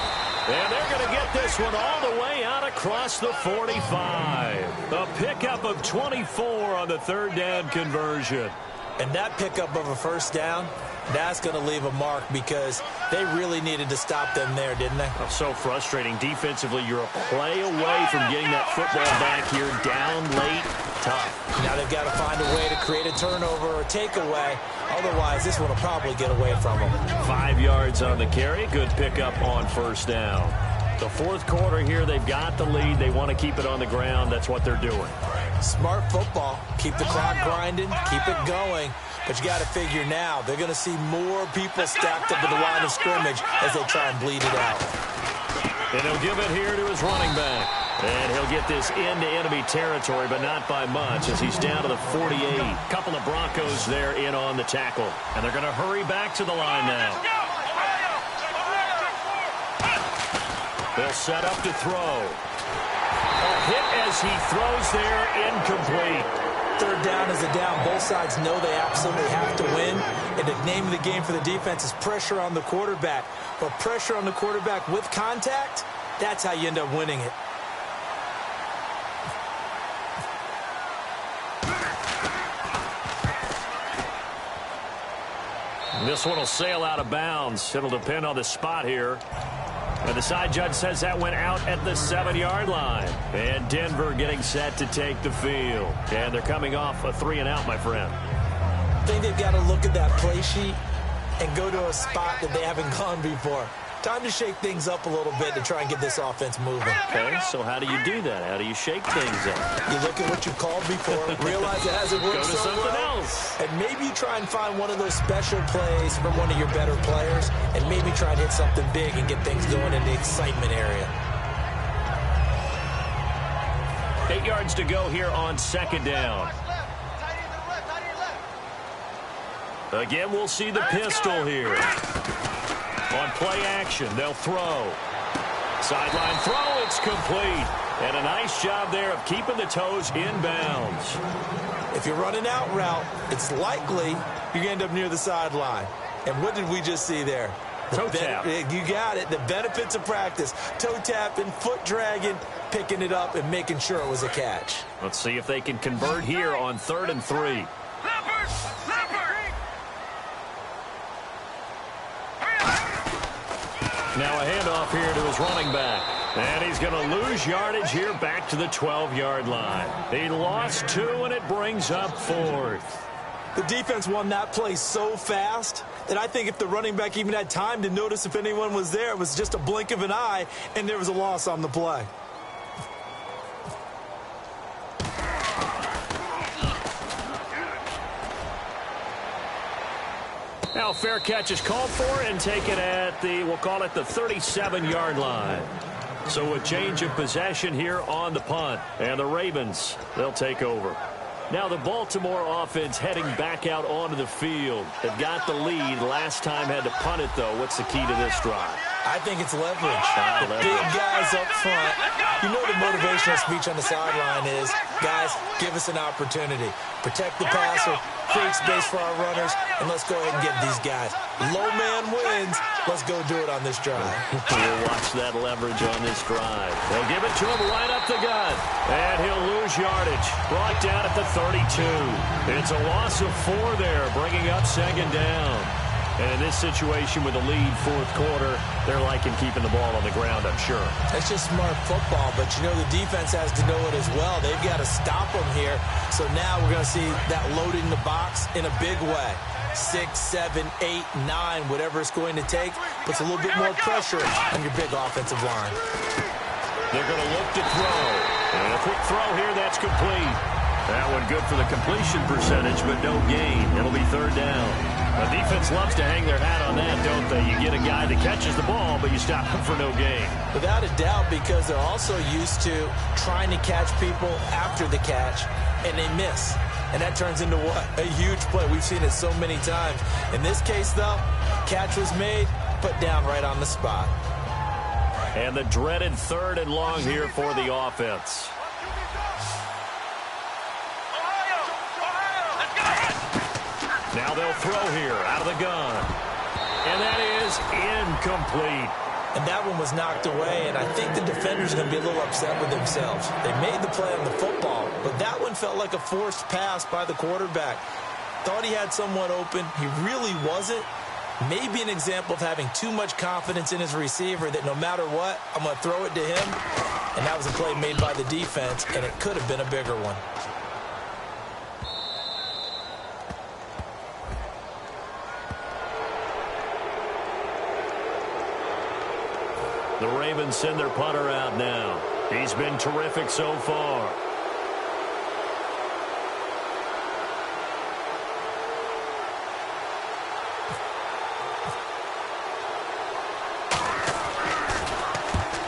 And they're going to get this one all the way out across the 45. A pickup of 24 on the 3rd down conversion. And that pickup of a first down, that's going to leave a mark because they really needed to stop them there, didn't they? Oh, so frustrating. Defensively, you're a play away from getting that football back here. Down late, tough. Now they've got to find a way to create a turnover or a takeaway. Otherwise, this one will probably get away from them. 5 yards on the carry. Good pickup on first down. The 4th quarter here, they've got the lead. They want to keep it on the ground. That's what they're doing. Smart football. Keep the clock grinding. Keep it going. But you got to figure now, they're going to see more people stacked up at the line of scrimmage as they try and bleed it out. And he'll give it here to his running back. And he'll get this into enemy territory, but not by much as he's down to the 48. Couple of Broncos there in on the tackle. And they're going to hurry back to the line now. They'll set up to throw. A hit as he throws there, incomplete. 3rd down is a down. Both sides know they absolutely have to win. And the name of the game for the defense is pressure on the quarterback. But pressure on the quarterback with contact, that's how you end up winning it. This one will sail out of bounds. It'll depend on the spot here. And the side judge says that went out at the 7-yard line. And Denver getting set to take the field. And they're coming off a 3-and-out, my friend. I think they've got to look at that play sheet and go to a spot that they haven't gone before. Time to shake things up a little bit to try and get this offense moving. Okay, so how do you do that? How do you shake things up? You look at what you called before, realize it hasn't worked so well. Go to something else. And maybe you try and find one of those special plays from one of your better players, and maybe try and hit something big and get things going in the excitement area. 8 yards to go here on second down. Again, we'll see the pistol here. On play action, they'll throw. Sideline throw, it's complete. And a nice job there of keeping the toes in bounds. If you're running out route, it's likely you're going to end up near the sideline. And what did we just see there? Toe tap. You got it. The benefits of practice. Toe tapping, foot dragging, picking it up, and making sure it was a catch. Let's see if they can convert here on 3rd and 3. Now a handoff here to his running back. And he's going to lose yardage here back to the 12-yard line. He lost 2, and it brings up 4th. The defense won that play so fast that I think if the running back even had time to notice if anyone was there, it was just a blink of an eye, and there was a loss on the play. Now fair catch is called for and taken at the, we'll call it the 37-yard line. So a change of possession here on the punt. And the Ravens, they'll take over. Now the Baltimore offense heading back out onto the field. They've got the lead. Last time had to punt it, though. What's the key to this drive? I think it's leverage. The big guys up front. You know the motivational speech on the sideline is, guys, give us an opportunity. Protect the passer, create space for our runners, and let's go ahead and get these guys. Low man wins. Let's go do it on this drive. We'll watch that leverage on this drive. They'll give it to him right up the gut. And he'll lose yardage. Brought down at the 32. It's a loss of 4 there, bringing up second down. And in this situation with the lead 4th quarter, they're liking keeping the ball on the ground, I'm sure. That's just smart football, but you know the defense has to know it as well. They've got to stop them here. So now we're going to see that loading the box in a big way. 6, 7, 8, 9, whatever it's going to take, puts a little bit more pressure on your big offensive line. They're going to look to throw. And a quick throw here, that's complete. That one good for the completion percentage, but no gain. It'll be 3rd down. The defense loves to hang their hat on that, don't they? You get a guy that catches the ball, but you stop him for no gain. Without a doubt, because they're also used to trying to catch people after the catch, and they miss. And that turns into what? A huge play. We've seen it so many times. In this case, though, catch was made, put down right on the spot. And the dreaded 3rd and long here for the offense. Now they'll throw here out of the gun. And that is incomplete. And that one was knocked away, and I think the defenders are going to be a little upset with themselves. They made the play on the football, but that one felt like a forced pass by the quarterback. Thought he had someone open. He really wasn't. Maybe an example of having too much confidence in his receiver that no matter what, I'm going to throw it to him. And that was a play made by the defense, and it could have been a bigger one. The Ravens send their punter out now. He's been terrific so far.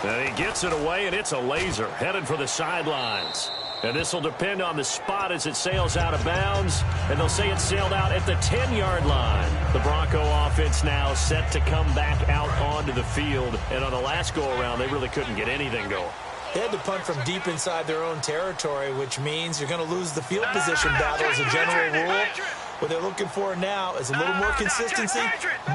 And he gets it away, and it's a laser headed for the sidelines. And this will depend on the spot as it sails out of bounds. And they'll say it sailed out at the 10-yard line. The Bronco offense now set to come back out onto the field. And on the last go-around, they really couldn't get anything going. They had to punt from deep inside their own territory, which means you're going to lose the field position battle as a general rule. What they're looking for now is a little more consistency,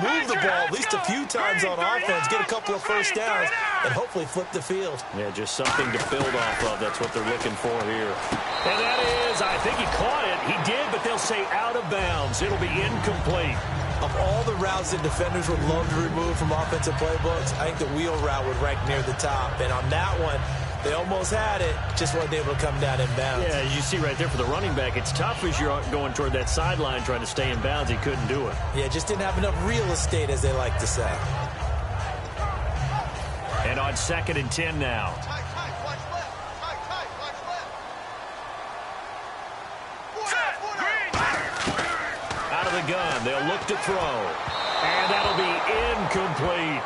move the ball at least a few times on offense, get a couple of first downs, and hopefully flip the field. Yeah, just something to build off of. That's what they're looking for here. And that is, I think he caught it. He did, but they'll say out of bounds. It'll be incomplete. Of all the routes that defenders would love to remove from offensive playbooks, I think the wheel route would rank near the top. And on that one, they almost had it, just weren't able to come down in bounds. Yeah, as you see right there for the running back, it's tough as you're going toward that sideline trying to stay in bounds. He couldn't do it. Yeah, just didn't have enough real estate, as they like to say. And on 2nd and 10 now. Out of the gun, they'll look to throw. And that'll be incomplete.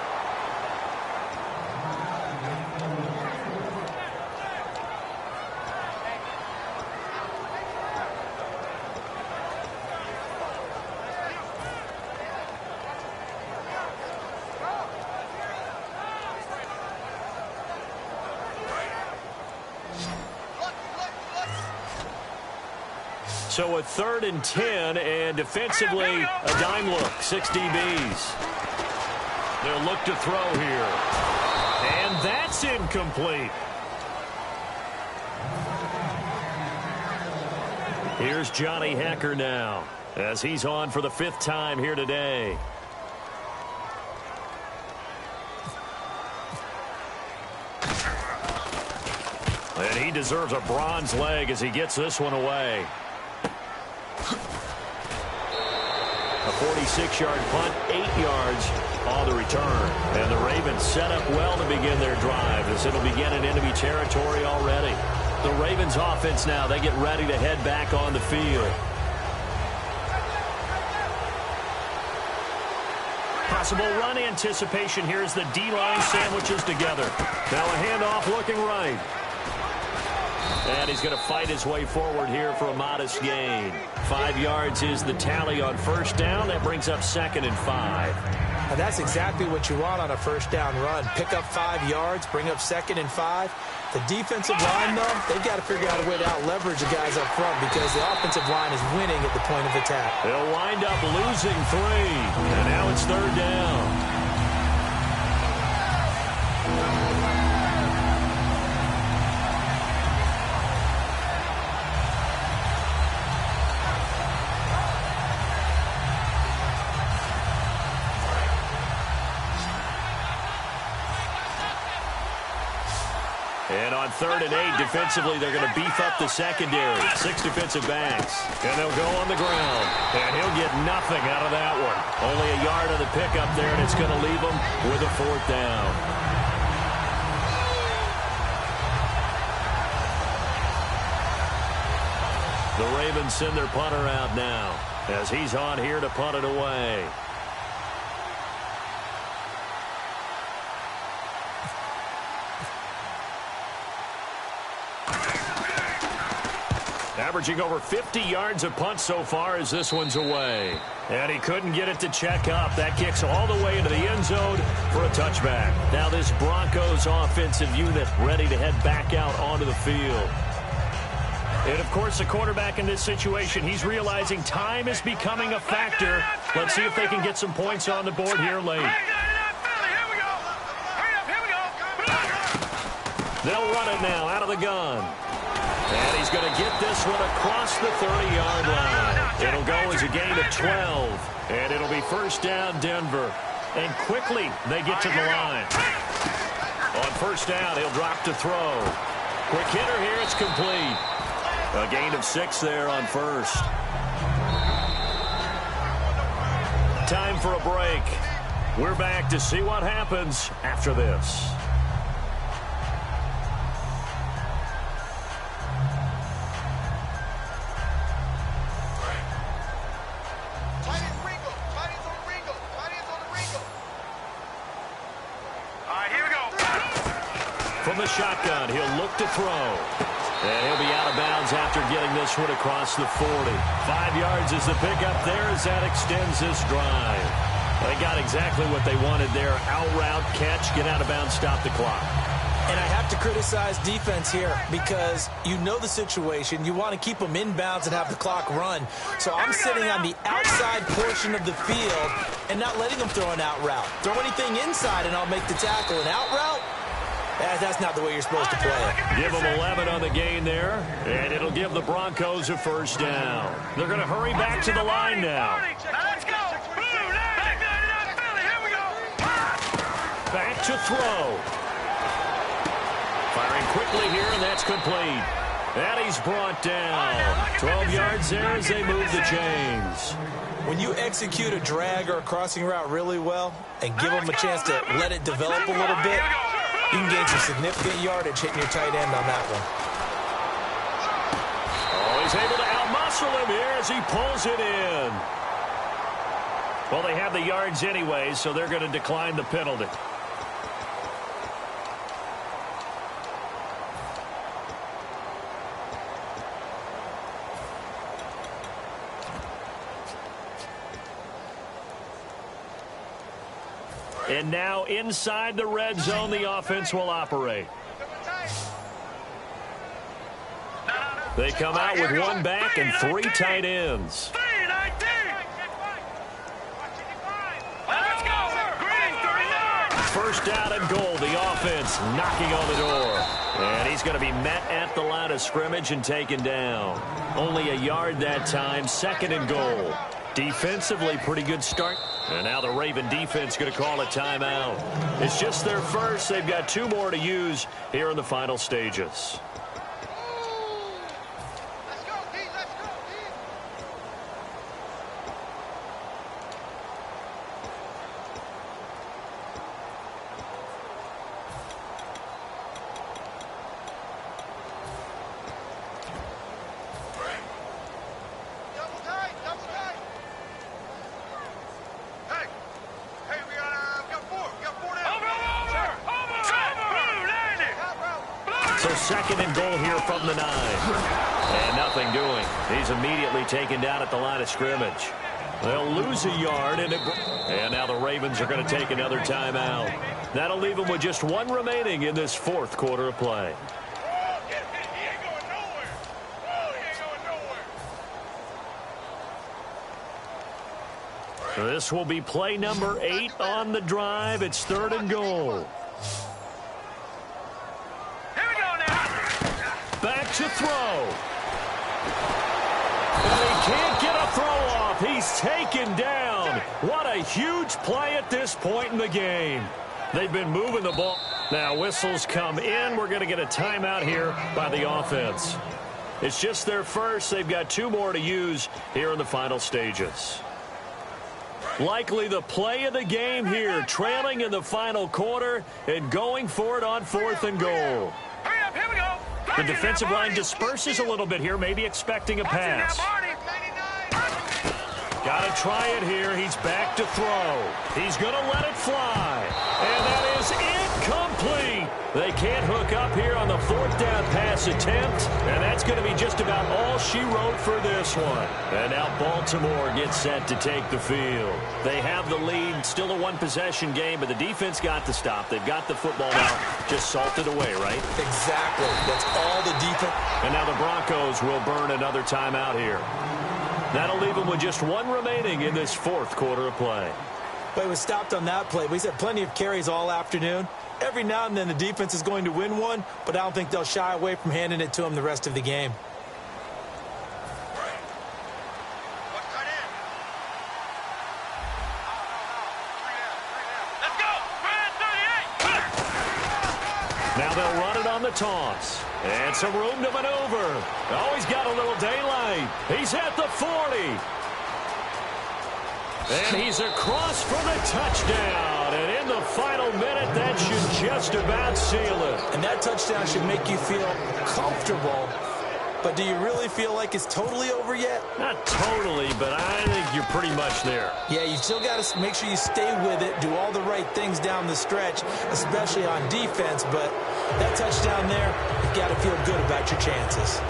So a 3rd and 10, and defensively a dime look. 6 DBs. They'll look to throw here. And that's incomplete. Here's Johnny Hekker now, as he's on for the 5th time here today. And he deserves a bronze leg as he gets this one away. A 46-yard punt, 8 yards on the return. And the Ravens set up well to begin their drive, as it'll begin in enemy territory already. The Ravens offense now, they get ready to head back on the field. Possible run anticipation here as the D-line sandwiches together. Now a handoff looking right. And he's going to fight his way forward here for a modest gain. 5 yards is the tally on 1st down. That brings up 2nd and 5. And that's exactly what you want on a 1st down run. Pick up 5 yards, bring up 2nd and 5. The defensive line, though, they've got to figure out a way to out-leverage the guys up front because the offensive line is winning at the point of attack. They'll wind up losing 3. And now it's 3rd down. And on 3rd and 8, defensively, they're going to beef up the secondary. 6 defensive backs. And they'll go on the ground. And he'll get nothing out of that one. Only a yard of the pickup there, and it's going to leave him with a 4th down. The Ravens send their punter out now, as he's on here to punt it away. Averaging over 50 yards a punt so far as this one's away. And he couldn't get it to check up. That kicks all the way into the end zone for a touchback. Now this Broncos offensive unit ready to head back out onto the field. And, of course, the quarterback in this situation, he's realizing time is becoming a factor. Let's see if they can get some points on the board here late. They'll run it now out of the gun. And he's going to get this one across the 30-yard line. It'll go as a gain of 12. And it'll be 1st down, Denver. And quickly they get to the line. On 1st down, he'll drop to throw. Quick hitter here, it's complete. A gain of 6 there on 1st. Time for a break. We're back to see what happens after this. From the shotgun, he'll look to throw. And he'll be out of bounds after getting this one across the 40. 5 yards is the pickup there as that extends this drive. They got exactly what they wanted there. Out route, catch, get out of bounds, stop the clock. And I have to criticize defense here because you know the situation. You want to keep them inbounds and have the clock run. So I'm sitting on the outside portion of the field and not letting them throw an out route. Throw anything inside and I'll make the tackle. An out route? That's not the way you're supposed to play it. Give them 11 on the gain there, and it'll give the Broncos a 1st down. They're going to hurry back to the line now. Let's go. Here we go. Back to throw. Firing quickly here, and that's complete. And he's brought down. 12 yards there as they move the chains. When you execute a drag or a crossing route really well and give them a chance to let it develop a little bit, you can gain some significant yardage hitting your tight end on that one. Oh, he's able to outmuscle him here as he pulls it in. Well, they have the yards anyway, so they're going to decline the penalty. And now inside the red zone, the offense will operate. They come out with one back and 3 tight ends. First down and goal. The offense knocking on the door. And he's going to be met at the line of scrimmage and taken down. Only a yard that time. 2nd and goal. Defensively, pretty good start. And now the Raven defense going to call a timeout. It's just their first. They've got 2 more to use here in the final stages. So 2nd and goal here from the 9. And nothing doing. He's immediately taken down at the line of scrimmage. They'll lose a yard. And now the Ravens are going to take another timeout. That'll leave them with just 1 remaining in this 4th quarter of play. This will be play number 8 on the drive. It's 3rd and goal. Back to throw. And he can't get a throw off. He's taken down. What a huge play at this point in the game. They've been moving the ball. Now whistles come in. We're going to get a timeout here by the offense. It's just their first. They've got 2 more to use here in the final stages. Likely the play of the game here, trailing in the final quarter and going for it on 4th and goal. The defensive line disperses a little bit here, maybe expecting a pass. Got to try it here. He's back to throw. He's going to let it fly. And that is incomplete. They can't hook up here on the 4th down pass attempt. And that's going to be just about all she wrote for this one. And now Baltimore gets set to take the field. They have the lead. Still a 1-possession game, but the defense got the stop. They've got the football now. Just salted away, right? Exactly. That's all the defense. And now the Broncos will burn another timeout here. That'll leave them with just 1 remaining in this 4th quarter of play. But it was stopped on that play. He's had plenty of carries all afternoon. Every now and then the defense is going to win one, but I don't think they'll shy away from handing it to him the rest of the game. Now they'll run it on the toss. And some room to maneuver. Oh, he's got a little daylight. He's at the 40. And he's across for the touchdown. And in the final minute, that should just about seal it. And that touchdown should make you feel comfortable. But do you really feel like it's totally over yet? Not totally, but I think you're pretty much there. Yeah, you still got to make sure you stay with it, do all the right things down the stretch, especially on defense. But that touchdown there, you've got to feel good about your chances.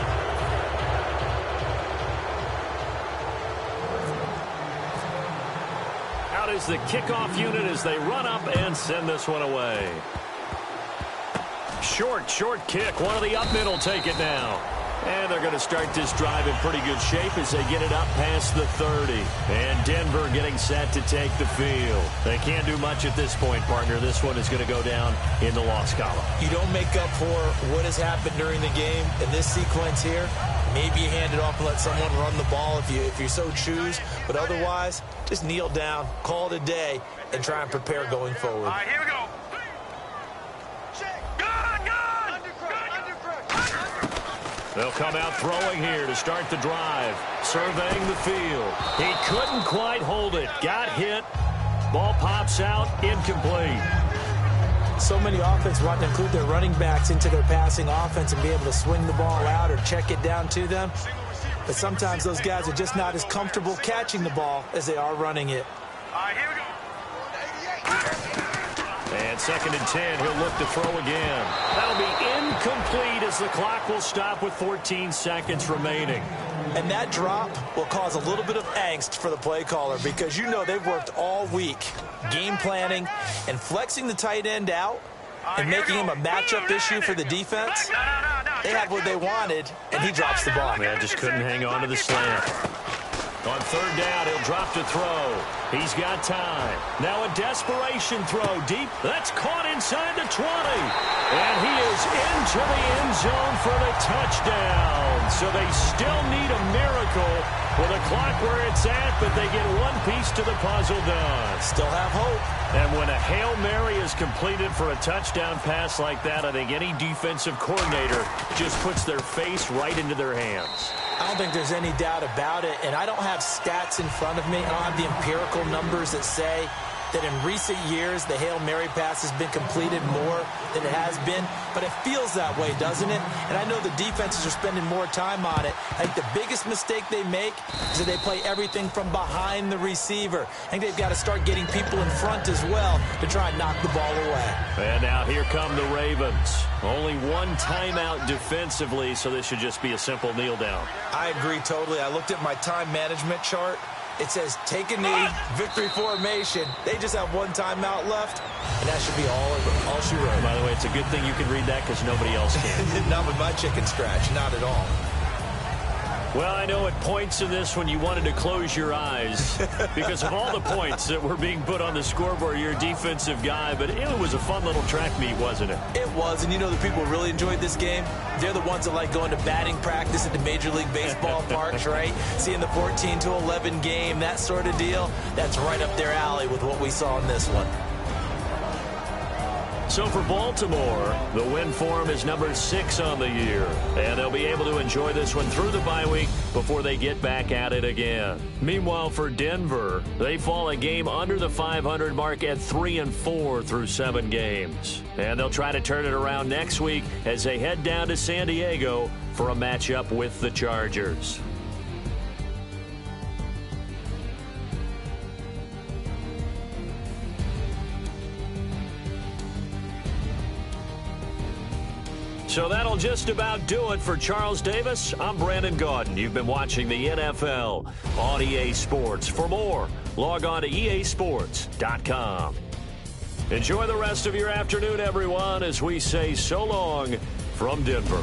Out is the kickoff unit as they run up and send this one away. Short kick. One of the up middle take it now. And they're going to start this drive in pretty good shape as they get it up past the 30. And Denver getting set to take the field. They can't do much at this point, partner. This one is going to go down in the loss column. You don't make up for what has happened during the game in this sequence here. Maybe you hand it off and let someone run the ball if you so choose. But otherwise, just kneel down, call it a day, and try and prepare going forward. All right, here we go. They'll come out throwing here to start the drive. Surveying the field. He couldn't quite hold it. Got hit. Ball pops out. Incomplete. So many offenses want to include their running backs into their passing offense and be able to swing the ball out or check it down to them. But sometimes those guys are just not as comfortable catching the ball as they are running it. All right, here we go. And 2nd and 10, he'll look to throw again. That'll be incomplete as the clock will stop with 14 seconds remaining. And that drop will cause a little bit of angst for the play caller because you know they've worked all week game planning and flexing the tight end out and making him a matchup issue for the defense. No. They had what they wanted, and he drops the ball. Yeah, just couldn't hang on to the slant. On third down, he'll drop to throw. He's got time. Now a desperation throw deep. That's caught inside the 20. And he is into the end zone for the touchdown. So they still need a miracle with a clock where it's at, but they get one piece to the puzzle done. Still have hope. And when a Hail Mary is completed for a touchdown pass like that, I think any defensive coordinator just puts their face right into their hands. I don't think there's any doubt about it, and I don't have stats in front of me. I don't have the empirical numbers that say that in recent years the Hail Mary pass has been completed more than it has been, but it feels that way, doesn't it? And I know the defenses are spending more time on it. I think the biggest mistake they make is that they play everything from behind the receiver. I think they've got to start getting people in front as well to try and knock the ball away. And now here come the Ravens. Only one timeout defensively, so this should just be a simple kneel down. I agree totally. I looked at my time management chart. It says take a knee, victory formation. They just have one timeout left, and that should be all she wrote. By the way, it's a good thing you can read that because nobody else can. Not with my chicken scratch, not at all. Well, I know at points in this when you wanted to close your eyes because of all the points that were being put on the scoreboard. You're a defensive guy, but it was a fun little track meet, wasn't it? It was, and you know the people who really enjoyed this game? They're the ones that like going to batting practice at the Major League Baseball parks, right? Seeing the 14-11 game, that sort of deal. That's right up their alley with what we saw in this one. So for Baltimore, the win form is number 6 on the year. And they'll be able to enjoy this one through the bye week before they get back at it again. Meanwhile, for Denver, they fall a game under the 500 mark at 3-4 through 7 games. And they'll try to turn it around next week as they head down to San Diego for a matchup with the Chargers. So that'll just about do it for Charles Davis. I'm Brandon Gaudin. You've been watching the NFL on EA Sports. For more, log on to easports.com. Enjoy the rest of your afternoon, everyone, as we say so long from Denver.